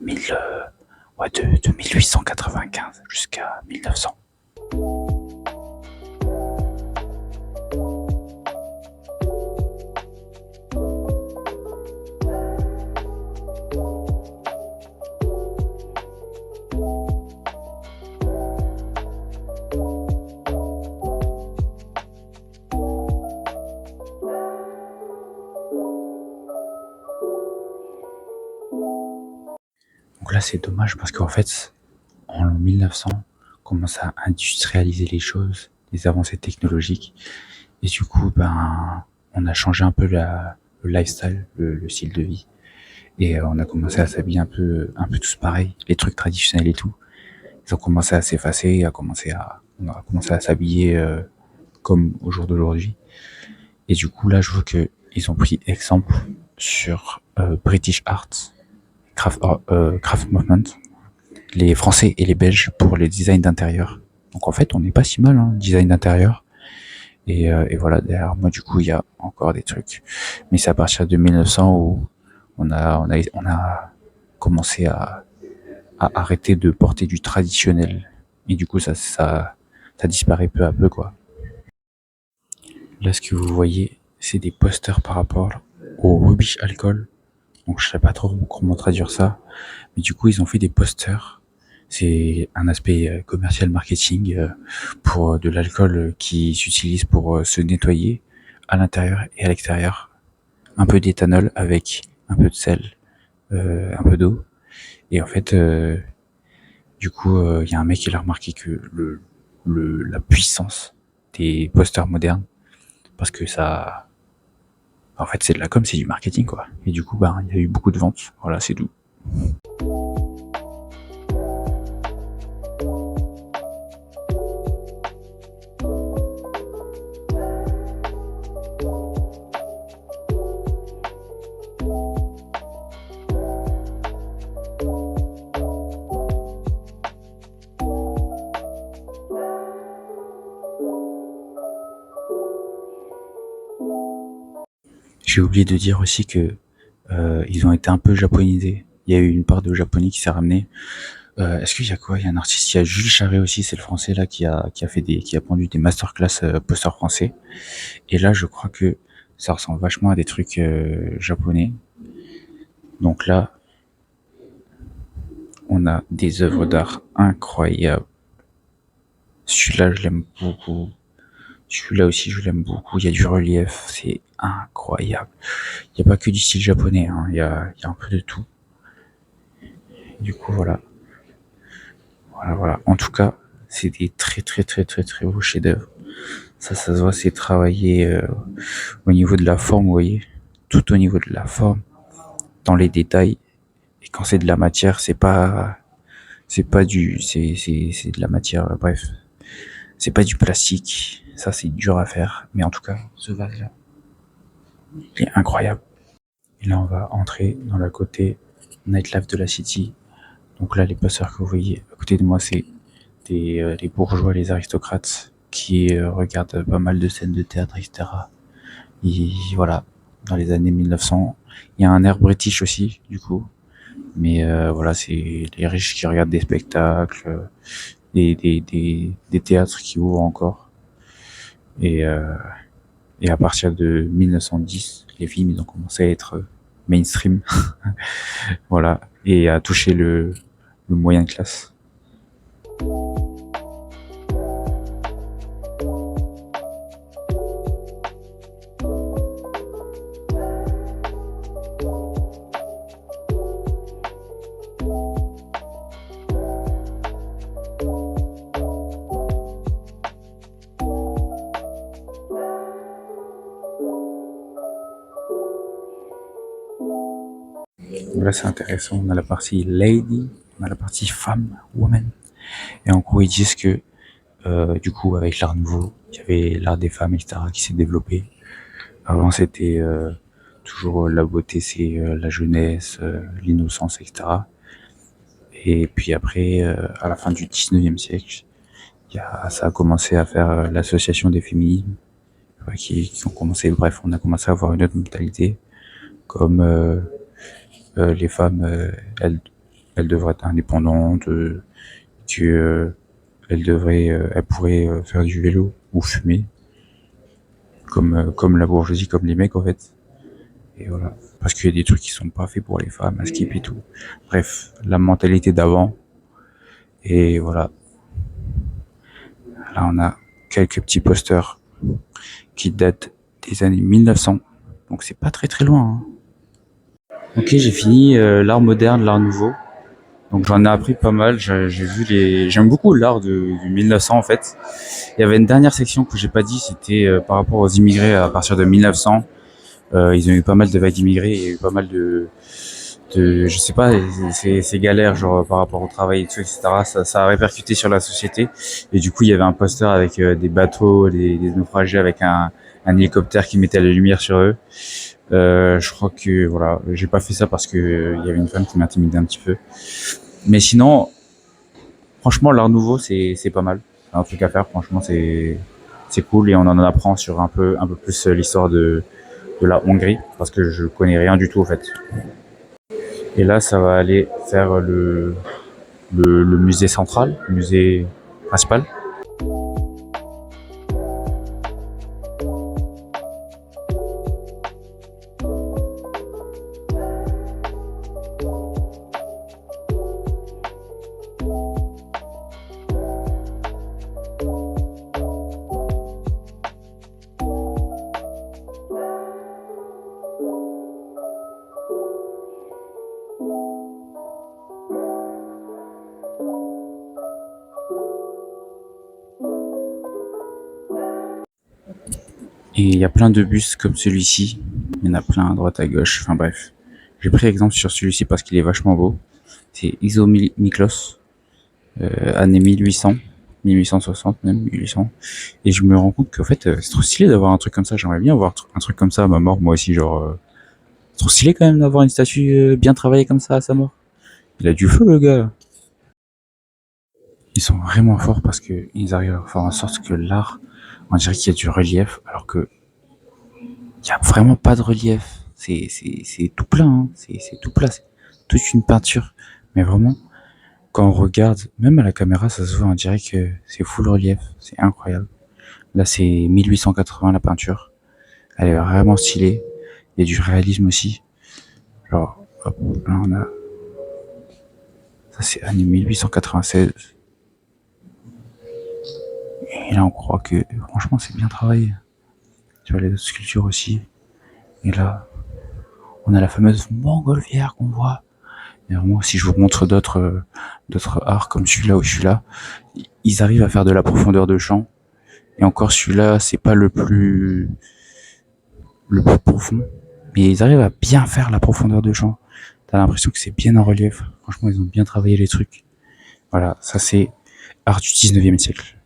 de 1895 jusqu'à 1900. Donc là, c'est dommage parce qu'en fait, en 1900, on commence à industrialiser les choses, les avancées technologiques. Et du coup, on a changé un peu le lifestyle, le style de vie. Et on a commencé à s'habiller un peu tous pareil, les trucs traditionnels et tout. Ils ont commencé à s'effacer, on a commencé à s'habiller comme au jour d'aujourd'hui. Et du coup, là, je vois que ils ont pris exemple sur British Art, Craft Movement, les Français et les Belges pour les designs d'intérieur. Donc en fait, on n'est pas si mal, hein, design d'intérieur. Et voilà, derrière moi, du coup, il y a encore des trucs. Mais c'est à partir de 1900 où on a commencé à arrêter de porter du traditionnel. Et du coup, ça disparaît peu à peu, quoi. Là, ce que vous voyez, c'est des posters par rapport au rubbish alcool. Donc, je sais pas trop comment traduire ça. Mais du coup, ils ont fait des posters. C'est un aspect commercial marketing pour de l'alcool qui s'utilise pour se nettoyer à l'intérieur et à l'extérieur. Un peu d'éthanol avec un peu de sel, un peu d'eau. Et en fait, du coup, il y a un mec qui a remarqué que la puissance des posters modernes, parce que ça, en fait, c'est de la com, c'est du marketing, quoi. Et du coup, il y a eu beaucoup de ventes. Voilà, c'est tout. J'ai oublié de dire aussi que ils ont été un peu japonisés. Il y a eu une part de japonais qui s'est ramenée. Est-ce qu'il y a quoi? Il y a un artiste, il y a Jules Charret aussi, c'est le français là qui a pondu des masterclass poster français. Et là, je crois que ça ressemble vachement à des trucs japonais. Donc là, on a des œuvres d'art incroyables. Celui-là, je l'aime beaucoup. Celui-là aussi, je l'aime beaucoup. Il y a du relief, c'est incroyable. Il n'y a pas que du style japonais, hein. Il y a un peu de tout. Du coup, voilà. Voilà. En tout cas, c'est des très beaux chefs-d'œuvre. Ça se voit, c'est travaillé au niveau de la forme, vous voyez. Tout au niveau de la forme, dans les détails. Et quand c'est de la matière, c'est pas du, c'est de la matière, bref. C'est pas du plastique. Ça, c'est dur à faire. Mais en tout cas, ce vase-là, il est incroyable. Et là, on va entrer dans le côté nightlife de la city. Donc là, les passeurs que vous voyez à côté de moi, c'est les bourgeois, les aristocrates qui regardent pas mal de scènes de théâtre, etc. Et voilà, dans les années 1900, il y a un air british aussi, du coup. Mais voilà, c'est les riches qui regardent des spectacles, des théâtres qui ouvrent encore. Et, euh, et à partir de 1910, les films ils ont commencé à être mainstream, voilà, et à toucher le moyen classe. Là, c'est intéressant. On a la partie lady, on a la partie femme, woman. Et en gros, ils disent que, du coup, avec l'art nouveau, il y avait l'art des femmes, etc., qui s'est développé. Avant, c'était toujours la beauté, c'est la jeunesse, l'innocence, etc. Et puis après, à la fin du 19e siècle, ça a commencé à faire l'association des féminismes, qui ont commencé, bref, on a commencé à avoir une autre mentalité, comme les femmes, elles devraient être indépendantes, que elles pourraient faire du vélo ou fumer, comme la bourgeoisie, comme les mecs en fait. Et voilà, parce qu'il y a des trucs qui sont pas faits pour les femmes, à skip et tout. Bref, la mentalité d'avant. Et voilà, là on a quelques petits posters qui datent des années 1900, donc c'est pas très loin. Hein. Ok, j'ai fini l'art moderne, l'art nouveau. Donc j'en ai appris pas mal. J'aime beaucoup l'art du 1900 en fait. Il y avait une dernière section que j'ai pas dit, c'était par rapport aux immigrés à partir de 1900. Ils ont eu pas mal de vagues d'immigrés, il y a eu pas mal je sais pas, ces galères genre par rapport au travail et tout, etc. Ça a répercuté sur la société. Et du coup, il y avait un poster avec des bateaux, des naufragés avec un hélicoptère qui mettait la lumière sur eux. Je crois que voilà, j'ai pas fait ça parce que il y avait une femme qui m'intimidait un petit peu. Mais sinon, franchement, l'art nouveau, c'est pas mal. C'est un truc à faire. Franchement, c'est cool et on en apprend sur un peu plus l'histoire de la Hongrie parce que je connais rien du tout en fait. Et là, ça va aller faire le musée central, le musée principal. Et il y a plein de bus comme celui-ci. Il y en a plein à droite, à gauche. Enfin bref. J'ai pris exemple sur celui-ci parce qu'il est vachement beau. C'est Isomiklos, année 1800, 1860 même, 1800. Et je me rends compte qu'en fait, c'est trop stylé d'avoir un truc comme ça. J'aimerais bien avoir un truc comme ça à ma mort, moi aussi. Genre, trop stylé quand même d'avoir une statue bien travaillée comme ça à sa mort. Il a du feu, le gars. Ils sont vraiment forts parce que ils arrivent à faire en sorte que l'art, on dirait qu'il y a du relief, alors que il y a vraiment pas de relief. C'est tout plat, hein. C'est tout plat. C'est toute une peinture. Mais vraiment, quand on regarde, même à la caméra, ça se voit, on dirait que c'est full relief, c'est incroyable. Là, c'est 1880 la peinture. Elle est vraiment stylée. Il y a du réalisme aussi. Genre, hop, là on a, ça c'est année 1896. Et là, on croit que, franchement, c'est bien travaillé. Tu vois, les autres sculptures aussi. Et là, on a la fameuse montgolfière qu'on voit. Et vraiment, si je vous montre d'autres arts comme celui-là ou celui-là, ils arrivent à faire de la profondeur de champ. Et encore, celui-là, c'est pas le plus profond. Mais ils arrivent à bien faire la profondeur de champ. T'as l'impression que c'est bien en relief. Franchement, ils ont bien travaillé les trucs. Voilà, ça c'est art du 19e siècle.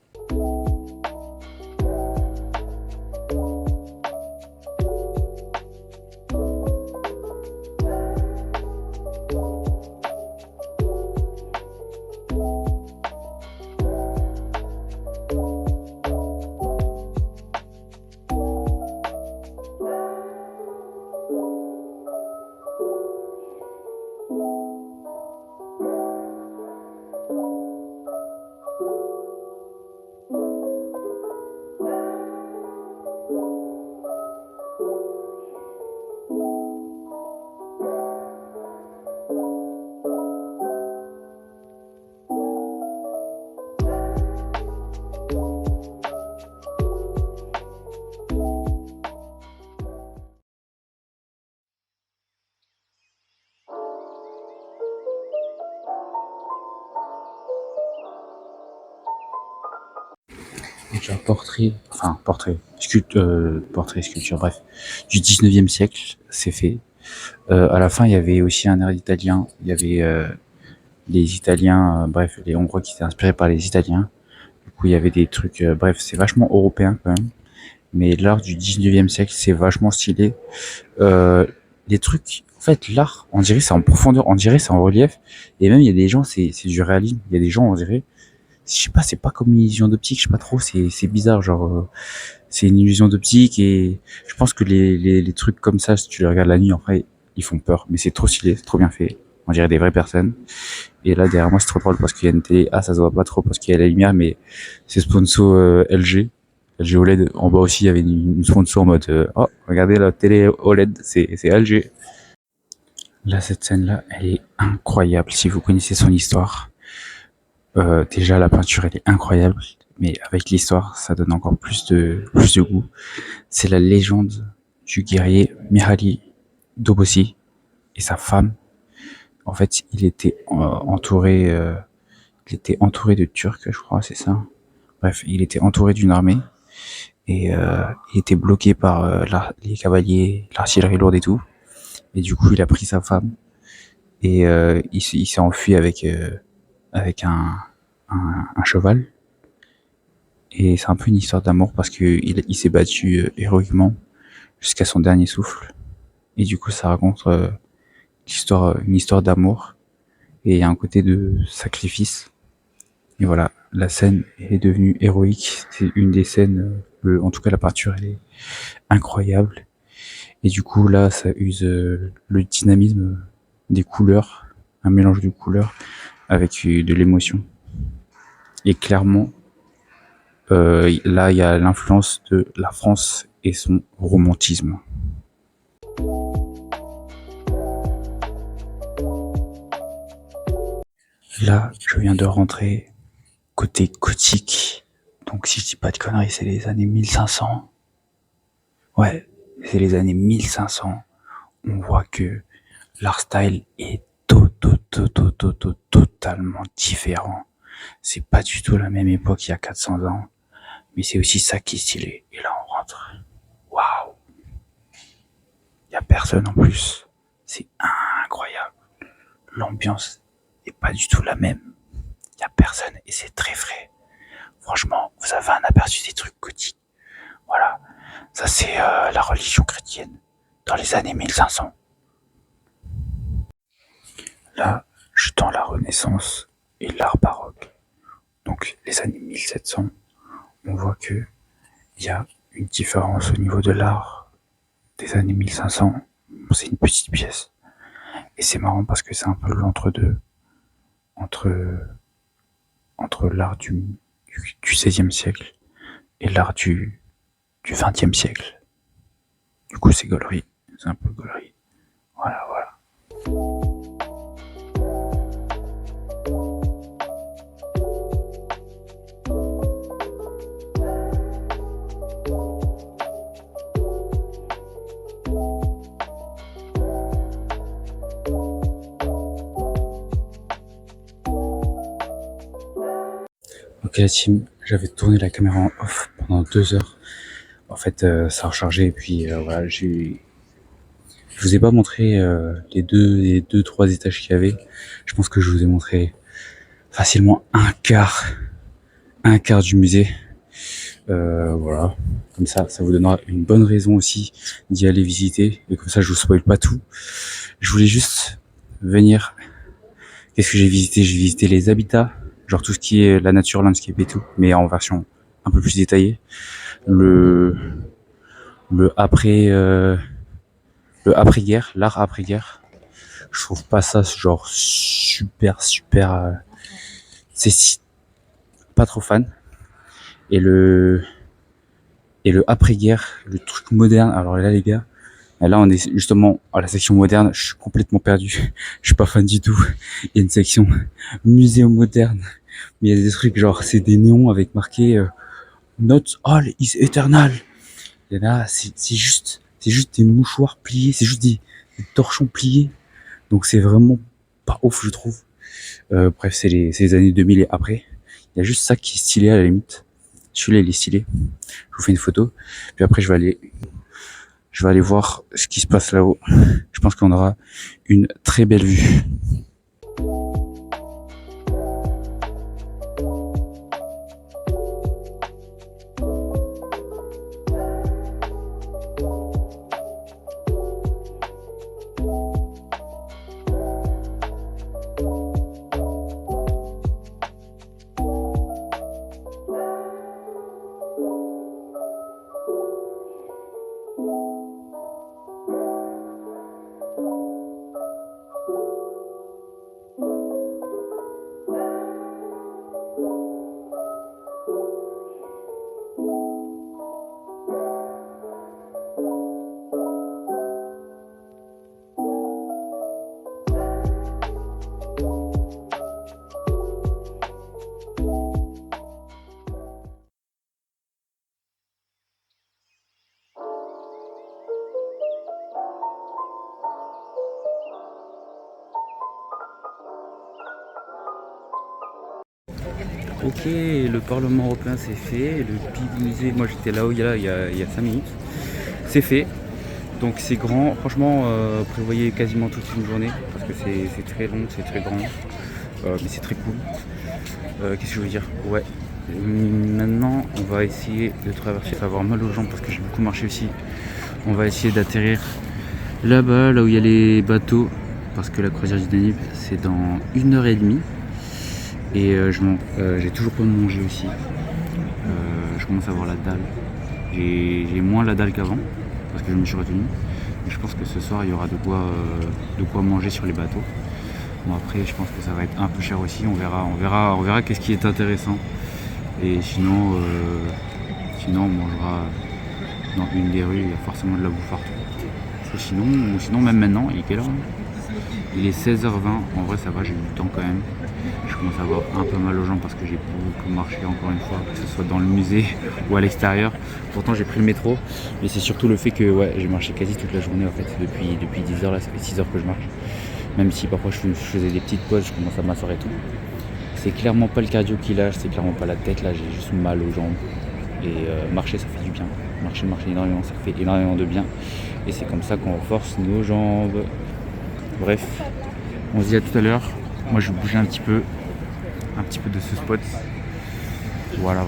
Donc un portrait, sculpture, bref, du 19e siècle, c'est fait. À la fin, il y avait aussi un air italien. Il y avait les Italiens, bref, les Hongrois qui étaient inspirés par les Italiens. Du coup, il y avait des trucs, bref, c'est vachement européen quand même. Mais l'art du 19e siècle, c'est vachement stylé. Les trucs, en fait, l'art, on dirait c'est en profondeur, on dirait c'est en relief. Et même, il y a des gens, c'est du réalisme. Il y a des gens, on dirait, je sais pas, c'est pas comme une illusion d'optique, je sais pas trop, c'est bizarre, genre, c'est une illusion d'optique et je pense que les trucs comme ça, si tu les regardes la nuit, en vrai, ils font peur. Mais c'est trop stylé, c'est trop bien fait. On dirait des vraies personnes. Et là, derrière moi, c'est trop drôle parce qu'il y a une télé. Ah, ça se voit pas trop parce qu'il y a la lumière, mais c'est sponsor LG. LG OLED. En bas aussi, il y avait une sponsor en mode oh, regardez la télé OLED, c'est LG. Là, cette scène-là, elle est incroyable si vous connaissez son histoire. Déjà, la peinture, elle est incroyable, mais avec l'histoire, ça donne encore plus de goût. C'est la légende du guerrier Mihaly Dobossi et sa femme. En fait, il était entouré de Turcs, je crois, c'est ça. Bref, il était entouré d'une armée et il était bloqué par les cavaliers, l'artillerie lourde et tout. Et du coup, il a pris sa femme et il s'est enfui avec un cheval. Et c'est un peu une histoire d'amour parce qu'il s'est battu héroïquement jusqu'à son dernier souffle. Et du coup, ça raconte une histoire d'amour et il y a un côté de sacrifice. Et voilà, la scène est devenue héroïque. C'est une des scènes, en tout cas la peinture, elle est incroyable. Et du coup, là, ça use le dynamisme des couleurs, un mélange de couleurs avec de l'émotion. Et clairement, là, il y a l'influence de la France et son romantisme. Là, je viens de rentrer côté gothique. Donc, si je dis pas de conneries, c'est les années 1500. Ouais, c'est les années 1500. On voit que l'art style est totalement différent. C'est pas du tout la même époque il y a 400 ans. Mais c'est aussi ça qui est stylé. Et là, on rentre. Waouh! Il y a personne en plus. C'est incroyable. L'ambiance n'est pas du tout la même. Il y a personne et c'est très frais. Franchement, vous avez un aperçu des trucs gothiques. Voilà. Ça, c'est la religion chrétienne dans les années 1500. Là, je suis dans la Renaissance et l'art baroque. Donc, les années 1700, on voit que il y a une différence au niveau de l'art des années 1500. C'est une petite pièce. Et c'est marrant parce que c'est un peu l'entre-deux entre, entre l'art du XVIe siècle et l'art du XXe siècle. Du coup, c'est gaulerie. C'est un peu gaulerie. Voilà, voilà. Ok la team, j'avais tourné la caméra en off pendant 2 heures. En fait, ça a rechargé et puis voilà, je vous ai pas montré les deux, trois étages qu'il y avait. Je pense que je vous ai montré facilement un quart du musée. Voilà, comme ça vous donnera une bonne raison aussi d'y aller visiter. Et comme ça, je vous spoil pas tout. Je voulais juste venir. Qu'est-ce que j'ai visité? J'ai visité les habitats, genre tout ce qui est la nature, landscape et tout, mais en version un peu plus détaillée. Le après le après-guerre, l'art après-guerre. Je trouve pas ça genre super c'est pas trop fan. Et le après-guerre, le truc moderne. Alors là les gars, là on est justement à la section moderne, je suis complètement perdu. Je suis pas fan du tout. Il y a une section muséum moderne, mais il y a des trucs genre c'est des néons avec marqué Not all is eternal. Il y en a, c'est juste des mouchoirs pliés, c'est juste des torchons pliés. Donc c'est vraiment pas ouf, je trouve. Bref, c'est les années 2000 et après. Il y a juste ça qui est stylé à la limite. Celui-là, il est stylé. Je vous fais une photo. Puis après, je vais aller voir ce qui se passe là-haut. Je pense qu'on aura une très belle vue. Ok, le Parlement européen c'est fait, le Big Musée, moi j'étais là-haut il y a 5 minutes, c'est fait. Donc c'est grand, franchement prévoyez quasiment toute une journée parce que c'est très long, c'est très grand, mais c'est très cool. Qu'est-ce que je veux dire? Ouais. Maintenant on va essayer de traverser, ça va avoir mal aux jambes parce que j'ai beaucoup marché aussi. On va essayer d'atterrir là-bas, là où il y a les bateaux, parce que la croisière du Danube c'est dans 1h30. Et j'ai toujours pas mangé aussi. Je commence à avoir la dalle. J'ai moins la dalle qu'avant parce que je me suis retenu. Mais je pense que ce soir il y aura de quoi manger sur les bateaux. Bon après je pense que ça va être un peu cher aussi. On verra qu'est-ce qui est intéressant. Et sinon on mangera dans une des rues. Il y a forcément de la bouffe partout. Ou sinon même maintenant il est quelle heure? Il est 16h20. En vrai ça va, j'ai du temps quand même. Je commence à avoir un peu mal aux jambes parce que j'ai beaucoup marché encore une fois, que ce soit dans le musée ou à l'extérieur. Pourtant j'ai pris le métro, mais c'est surtout le fait que j'ai marché quasi toute la journée en fait, depuis 10 heures là, ça fait 6 heures que je marche. Même si parfois je faisais des petites pauses, je commence à m'asseoir et tout. C'est clairement pas le cardio qui lâche, c'est clairement pas la tête là, j'ai juste mal aux jambes. Et marcher ça fait du bien, marcher énormément, ça fait énormément de bien. Et c'est comme ça qu'on renforce nos jambes. Bref, on se dit à tout à l'heure. Moi je vais bouger un petit peu de ce spot. Voilà.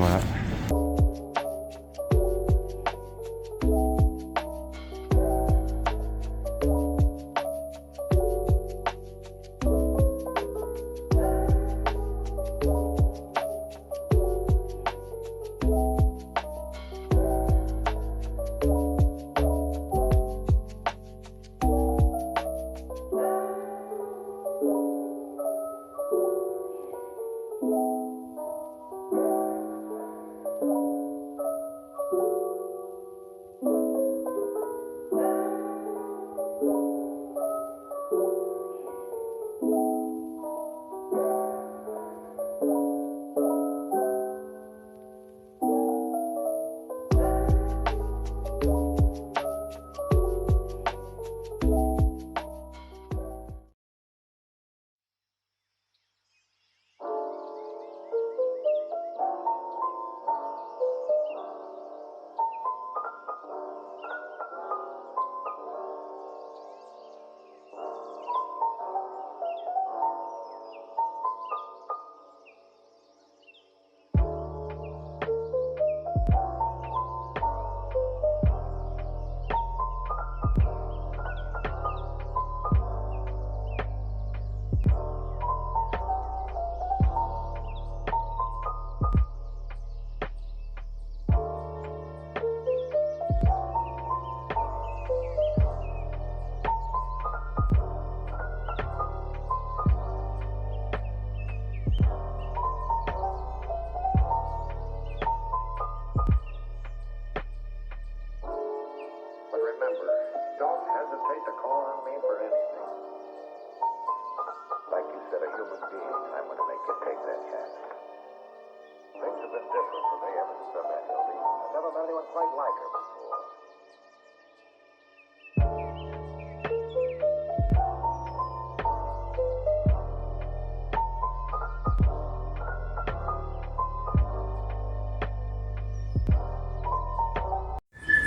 anyone quite like her before.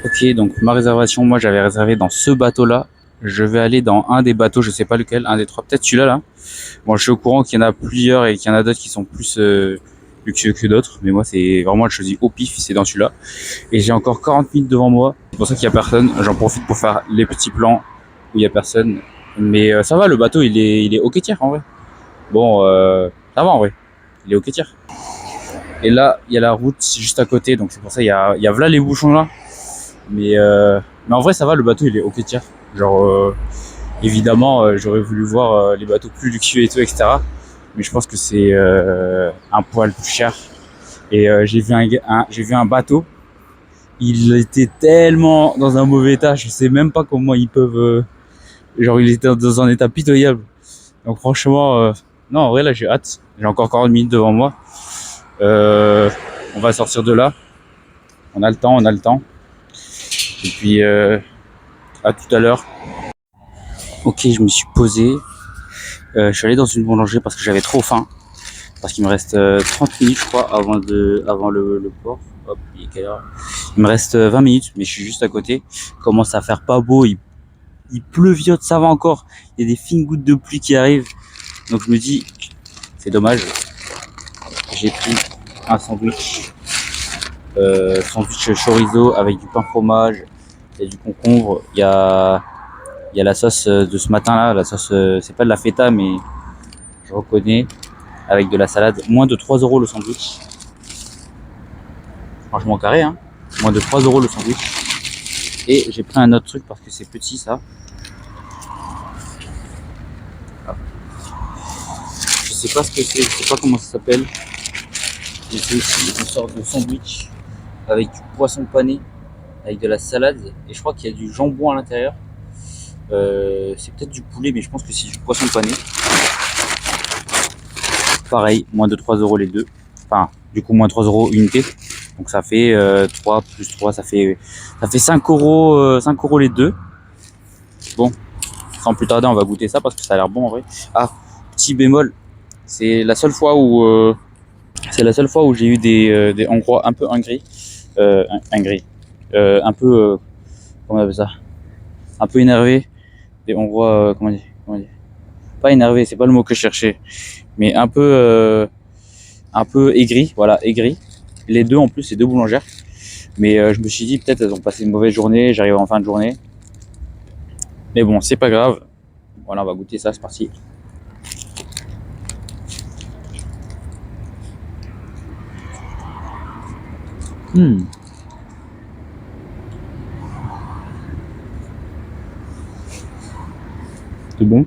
Ok, donc ma réservation, moi j'avais réservé dans ce bateau-là. Je vais aller dans un des bateaux, je sais pas lequel, un des trois, peut-être celui-là là. Bon, je suis au courant qu'il y en a plusieurs et qu'il y en a d'autres qui sont plus luxueux que d'autres, mais moi c'est vraiment, je choisis au pif, c'est dans celui-là. Et j'ai encore 40 minutes devant moi, c'est pour ça qu'il y a personne. J'en profite pour faire les petits plans où il y a personne. Mais ça va, le bateau il est ok tiers en vrai. Bon, ça va en vrai, il est ok tiers. Et là, il y a la route juste à côté, donc c'est pour ça il y a voilà les bouchons là. Mais en vrai ça va, le bateau il est ok tiers. Genre évidemment j'aurais voulu voir les bateaux plus luxueux et tout, etc. Mais je pense que c'est un poil plus cher. Et j'ai vu un bateau, il était tellement dans un mauvais état, je sais même pas comment ils peuvent genre il était dans un état pitoyable. Donc franchement non, en vrai là j'ai hâte, j'ai encore 40 minutes devant moi. On va sortir de là, on a le temps. Et puis à tout à l'heure. Ok, je me suis posé. Je suis allé dans une boulangerie parce que j'avais trop faim. Parce qu'il me reste 30 minutes, je crois, avant le port. Hop, il est quelle heure? Il me reste 20 minutes, mais je suis juste à côté. Il commence à faire pas beau, il pleuviote, ça va encore. Il y a des fines gouttes de pluie qui arrivent. Donc je me dis, c'est dommage. J'ai pris un sandwich. Sandwich chorizo avec du pain fromage. Il y a du concombre. Il y a la sauce de ce matin là. La sauce, c'est pas de la feta, mais je reconnais. Avec de la salade. Moins de 3 € le sandwich. Franchement carré, hein. Moins de 3 € le sandwich. Et j'ai pris un autre truc parce que c'est petit ça. Je sais pas ce que c'est, je sais pas comment ça s'appelle. Mais c'est aussi une sorte de sandwich avec du poisson pané, avec de la salade. Et je crois qu'il y a du jambon à l'intérieur. C'est peut-être du poulet, mais je pense que c'est du poisson pané. Pareil, moins de 3 € les deux. Enfin, du coup, moins 3 € unité. Donc ça fait 3 plus 3, ça fait 5 €, 5 € les deux. Bon, sans plus tarder, on va goûter ça parce que ça a l'air bon en vrai. Ah, petit bémol, c'est la seule fois où j'ai eu des Hongrois un peu ingris, un peu comment on appelle ça, un peu énervé. Des Hongrois, comment dire, pas énervé, c'est pas le mot que je cherchais, mais un peu aigri, voilà, aigri. Les deux en plus, c'est deux boulangères. Mais je me suis dit peut-être elles ont passé une mauvaise journée, j'arrive en fin de journée. Mais bon, c'est pas grave. Voilà, on va goûter ça, c'est parti. C'est bon.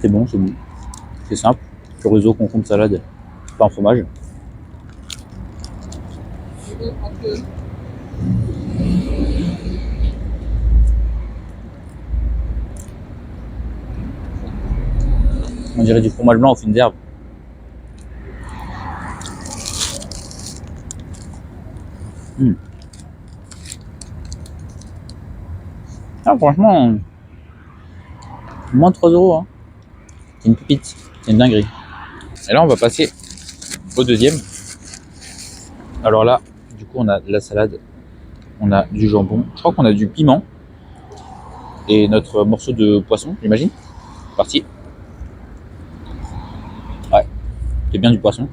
C'est bon, c'est bon. C'est simple. Chorizo, concombre, salade, pain fromage. On dirait du fromage blanc aux fines herbes. Ah, franchement, moins de 3 €. Hein. C'est une pépite, c'est une dinguerie. Et là, on va passer au deuxième. Alors là, du coup, on a de la salade, on a du jambon, je crois qu'on a du piment et notre morceau de poisson, j'imagine. Parti. Ouais, c'est bien du poisson.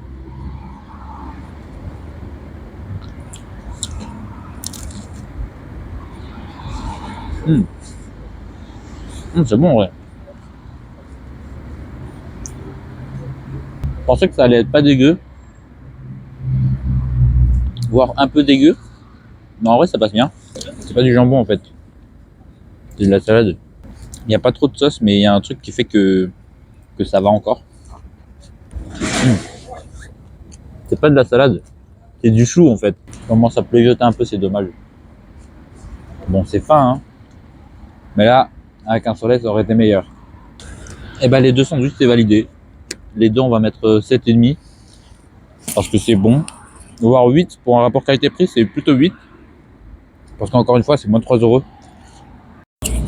C'est bon, ouais. Je pensais que ça allait être pas dégueu, voire un peu dégueu, mais en vrai, ça passe bien. C'est pas du jambon en fait, c'est de la salade. Il n'y a pas trop de sauce, mais il y a un truc qui fait que ça va encore. C'est pas de la salade, c'est du chou en fait. Ça commence à pleuvioter un peu, c'est dommage. Bon, c'est fin, hein. Mais là, avec un soleil, ça aurait été meilleur. Et ben les deux sandwichs, c'est validé. Les deux, on va mettre 7,5 parce que c'est bon. voire 8 pour un rapport qualité-prix, c'est plutôt 8. Parce qu'encore une fois, c'est moins de 3 euros.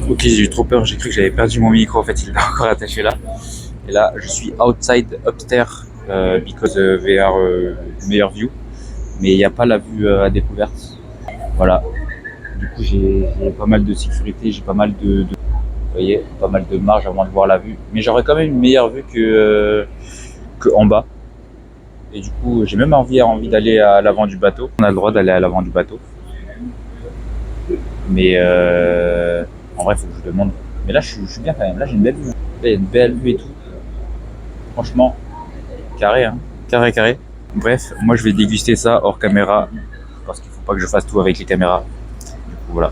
Ok, j'ai eu trop peur, j'ai cru que j'avais perdu mon micro, en fait il est encore attaché là. Et là, je suis outside, upstairs, because VR meilleure view. Mais il n'y a pas la vue à découverte. Voilà. Du coup, j'ai pas mal de sécurité, j'ai pas mal vous voyez, pas mal de marge avant de voir la vue. Mais j'aurais quand même une meilleure vue que en bas. Et du coup, j'ai même envie d'aller à l'avant du bateau. On a le droit d'aller à l'avant du bateau. Mais en vrai, il faut que je demande. Mais là, je suis bien quand même. Là, j'ai une belle vue. Là, il y a une belle vue et tout. Franchement, carré, hein. Carré, carré. Bref, moi, je vais déguster ça hors caméra. Parce qu'il faut pas que je fasse tout avec les caméras. Du coup, voilà.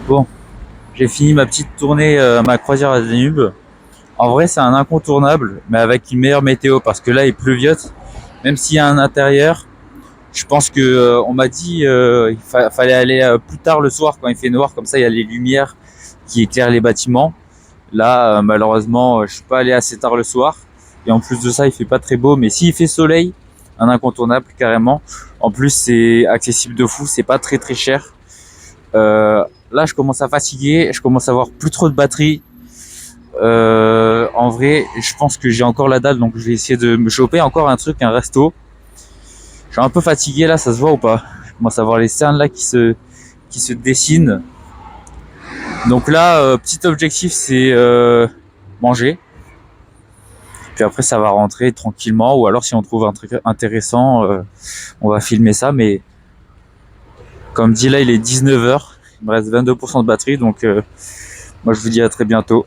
Bon, j'ai fini ma petite tournée, ma croisière à Danube. En vrai, c'est un incontournable, mais avec une meilleure météo, parce que là, il pleuviote. Même s'il y a un intérieur, je pense que on m'a dit fallait aller plus tard le soir quand il fait noir, comme ça il y a les lumières qui éclairent les bâtiments. Là, malheureusement, je suis pas allé assez tard le soir. Et en plus de ça, il fait pas très beau, mais s'il fait soleil, un incontournable carrément. En plus, c'est accessible de fou, c'est pas très très cher. Là, je commence à fatiguer, je commence à avoir plus trop de batterie. En vrai, je pense que j'ai encore la dalle, donc je vais essayer de me choper encore un truc, un resto. Je suis un peu fatigué là, ça se voit ou pas? Je commence à voir les cernes là qui se dessinent. Donc là, petit objectif, c'est manger. Puis après, ça va rentrer tranquillement. Ou alors, si on trouve un truc intéressant, on va filmer ça. Mais comme dit là, il est 19h. Il me reste 22% de batterie. Donc moi, je vous dis à très bientôt.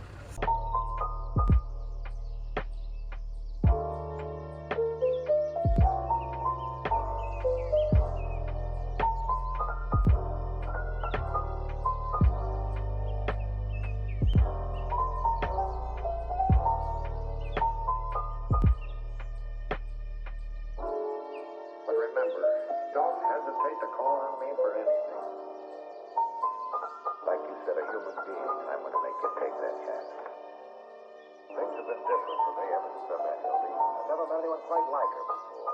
But remember, don't hesitate to call on me for anything. Like you said, a human being, I'm going to make you take that chance. Things have been different for me ever since I met Hildy. I've never met anyone quite like her before.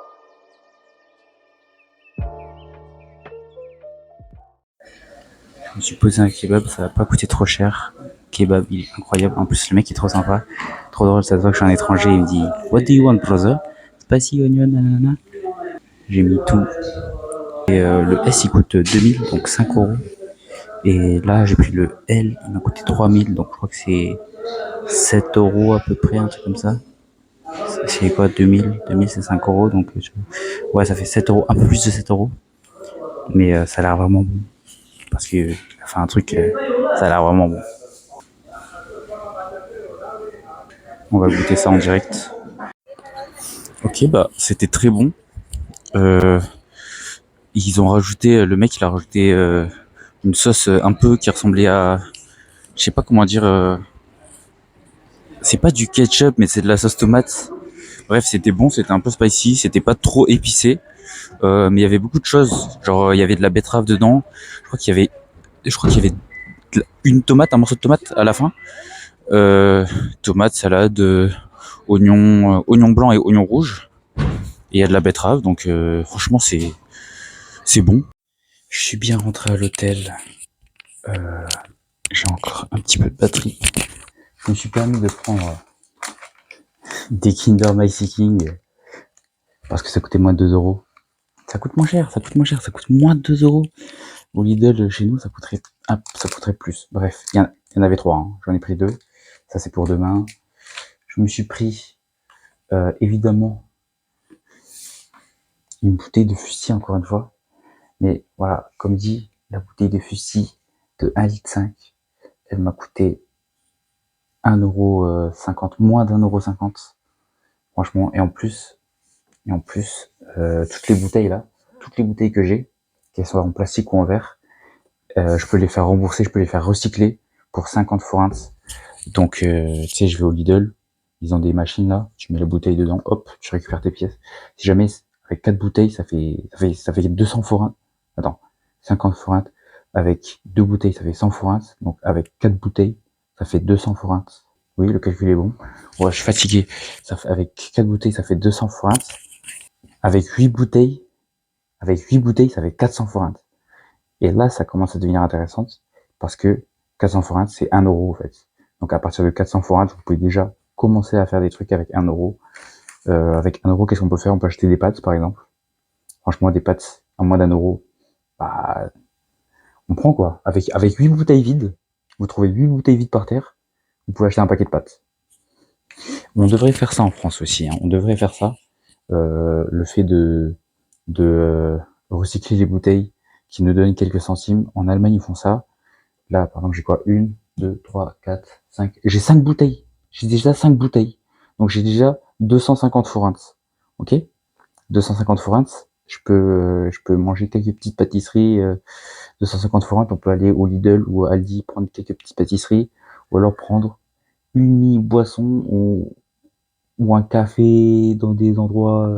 Je me suis posé un kebab, ça va pas coûter trop cher. Kebab, il est incroyable. En plus, le mec est trop sympa. Trop drôle, ça se voit que je suis un étranger. Il me dit What do you want, brother? Spicy onion, nanana. J'ai mis tout. Et le S, il coûte 2000, donc 5 euros. Et là, j'ai pris le L, il m'a coûté 3000, donc je crois que c'est 7 euros à peu près, un truc comme ça. C'est quoi, 2000 c'est 5 euros, donc ouais, ça fait 7 euros, un peu plus de 7 euros. Mais ça a l'air vraiment bon. Parce que, enfin, un truc, ça a l'air vraiment bon. On va goûter ça en direct. Ok, bah, c'était très bon. Ils ont rajouté, le mec, il a rajouté une sauce un peu qui ressemblait à, je sais pas comment dire, c'est pas du ketchup, mais c'est de la sauce tomate. Bref, c'était bon, c'était un peu spicy, c'était pas trop épicé. Mais il y avait beaucoup de choses. Genre, il y avait de la betterave dedans. Je crois qu'il y avait une tomate, un morceau de tomate à la fin. Tomate, salade, oignon blanc et oignon rouge. Et il y a de la betterave, donc franchement c'est bon. Je suis bien rentré à l'hôtel. J'ai encore un petit peu de batterie. Je me suis permis de prendre des Kinder Maxi King parce que ça coûtait moins de 2 euros. Ça coûte moins cher, ça coûte moins de 2 euros. Au Lidl, chez nous, ça coûterait plus. Bref, il y en avait 3, hein. J'en ai pris 2. Ça, c'est pour demain. Je me suis pris, évidemment, une bouteille de fusti, encore une fois. Mais voilà, comme dit, la bouteille de fusti de 1,5 litre, elle m'a coûté 1,50 €, moins d'1,50 €. Franchement, et en plus, toutes les bouteilles que j'ai, qu'elles soient en plastique ou en verre, je peux les faire rembourser, je peux les faire recycler pour 50 forints. Donc, tu sais, je vais au Lidl, ils ont des machines là, tu mets la bouteille dedans, hop, tu récupères tes pièces. Si jamais, avec 4 bouteilles, ça fait 200 forints. Attends, 50 forints. Avec 2 bouteilles, ça fait 100 forints. Donc, avec 4 bouteilles, ça fait 200 forints. Oui, le calcul est bon. Ouais, je suis fatigué. Avec 4 bouteilles, ça fait 200 forints. Avec 8 bouteilles, ça fait 400 forints. Et là, ça commence à devenir intéressant parce que 400 forints, c'est 1 euro en fait. Donc à partir de 400 forints, vous pouvez déjà commencer à faire des trucs avec 1 euro. Avec 1 euro, qu'est-ce qu'on peut faire? On peut acheter des pâtes, par exemple. Franchement, des pâtes à moins d'1 euro, bah, on prend quoi. Avec 8 bouteilles vides, vous trouvez 8 bouteilles vides par terre, vous pouvez acheter un paquet de pâtes. On devrait faire ça en France aussi, hein. On devrait faire ça. Le fait de recycler les bouteilles qui nous donnent quelques centimes. En Allemagne, ils font ça. Là, par exemple, j'ai quoi? 1, 2, 3, 4, 5. J'ai 5 bouteilles. J'ai déjà 5 bouteilles. Donc j'ai déjà 250 forints. Ok? 250 forints. Je peux manger quelques petites pâtisseries. 250 forints, on peut aller au Lidl ou à Aldi prendre quelques petites pâtisseries. Ou alors prendre une mini-boisson ou un café dans des endroits.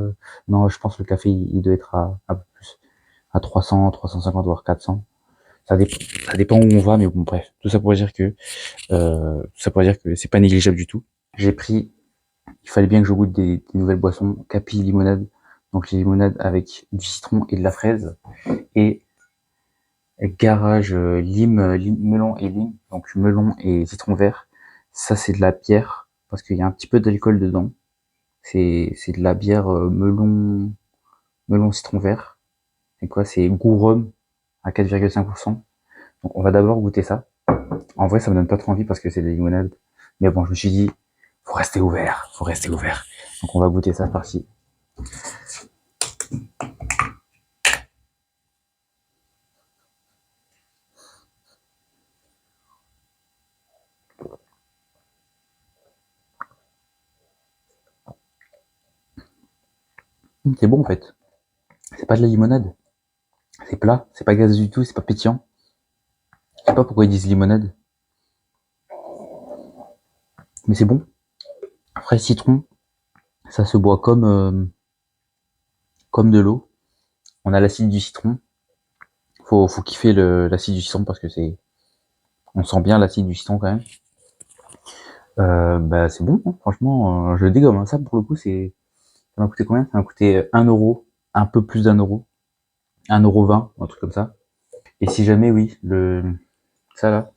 Non, je pense que le café, il doit être à un peu plus. À 300, 350, voire 400. Ça dépend où on va, mais bon, bref. Tout ça pour dire que c'est pas négligeable du tout. Il fallait bien que je goûte des nouvelles boissons. Capi limonade. Donc les limonades avec du citron et de la fraise. Et garage melon et lime. Donc melon et citron vert. Ça, c'est de la bière parce qu'il y a un petit peu d'alcool dedans. C'est de la bière melon citron vert. C'est quoi? C'est goût rhum à 4,5%. Donc on va d'abord goûter ça. En vrai, ça me donne pas trop envie parce que c'est des limonades. Mais bon, je me suis dit, faut rester ouvert. Donc on va goûter ça par-ci. C'est bon en fait. C'est pas de la limonade. C'est plat, c'est pas gazeux du tout, c'est pas pétillant. Je sais pas pourquoi ils disent limonade. Mais c'est bon. Après, citron, ça se boit comme de l'eau. On a l'acide du citron. Faut kiffer l'acide du citron parce que on sent bien l'acide du citron quand même. Bah c'est bon, hein. Franchement, je le dégomme, hein. Ça pour le coup, ça m'a coûté combien? Ça m'a coûté 1 euro, un peu plus d'1 euro. 1,20 €, un truc comme ça. Et si jamais, oui, ça là,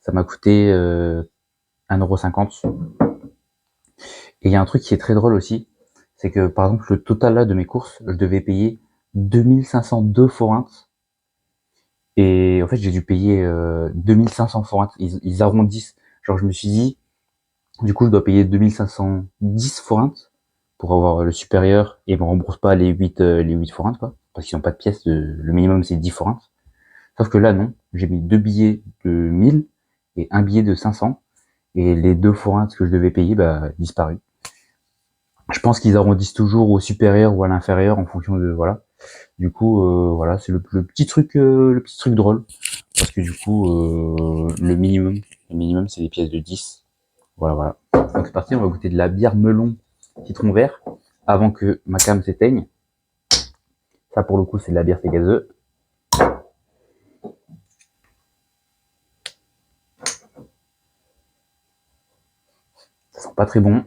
ça m'a coûté 1,50 €. Et il y a un truc qui est très drôle aussi, c'est que par exemple le total là de mes courses, je devais payer 2502 forints. Et en fait j'ai dû payer 2500 forints. Ils arrondissent. Genre je me suis dit, du coup je dois payer 2510 forints pour avoir le supérieur et ils me remboursent pas les 8 forints quoi. Parce qu'ils n'ont pas de pièces, le minimum c'est 10 forints. Sauf que là non, j'ai mis 2 billets de 1000 et un billet de 500. Et les 2 forints que je devais payer, bah, disparu. Je pense qu'ils arrondissent toujours au supérieur ou à l'inférieur en fonction de, voilà. Du coup, voilà, c'est le petit truc drôle. Parce que du coup, le minimum, c'est des pièces de 10. Voilà. Donc c'est parti, on va goûter de la bière melon citron vert avant que ma cam s'éteigne. Ça, pour le coup, c'est de la bière, c'est gazeux. Ça sent pas très bon.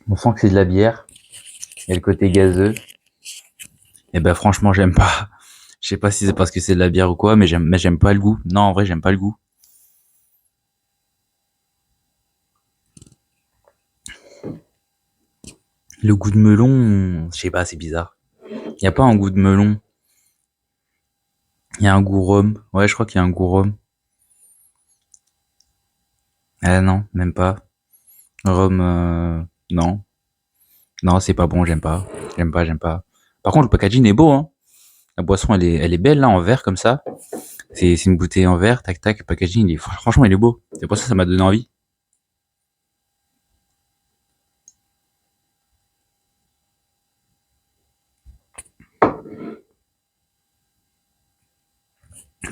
On sent que c'est de la bière. Et le côté gazeux. Et ben franchement, j'aime pas. Je sais pas si c'est parce que c'est de la bière ou quoi, mais j'aime pas le goût. Non, en vrai, j'aime pas le goût. Le goût de melon, je sais pas, c'est bizarre. Y a pas un goût de melon. Il y a un goût rhum. Ouais, je crois qu'il y a un goût rhum. Ah non, même pas. Rhum, non. Non, c'est pas bon, j'aime pas. J'aime pas. Par contre, le packaging est beau, hein. La boisson, elle est belle, là, en verre, comme ça. C'est une bouteille en verre, tac, tac, le packaging, franchement, il est beau. C'est pour ça que ça m'a donné envie.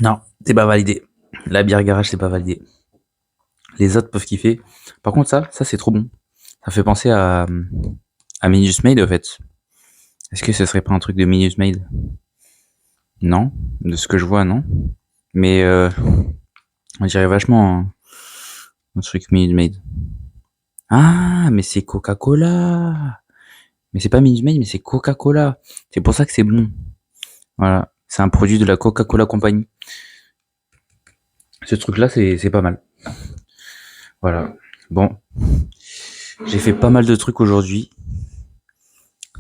Non, c'est pas validé. La bière garage, c'est pas validé. Les autres peuvent kiffer. Par contre, ça, c'est trop bon. Ça fait penser à Minute Maid, en fait. Est-ce que ce serait pas un truc de Minute Maid? Non. De ce que je vois, non. Mais, on dirait vachement un truc Minute Maid. Ah, mais c'est Coca-Cola. Mais c'est pas Minute Maid, mais c'est Coca-Cola. C'est pour ça que c'est bon. Voilà. C'est un produit de la Coca-Cola Company. Ce truc-là, c'est pas mal. Voilà. Bon. J'ai fait pas mal de trucs aujourd'hui.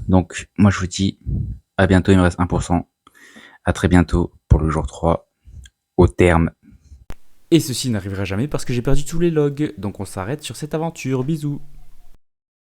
Donc, moi, je vous dis à bientôt. Il me reste 1%. À très bientôt pour le jour 3. Au terme. Et ceci n'arrivera jamais parce que j'ai perdu tous les logs. Donc on s'arrête sur cette aventure. Bisous.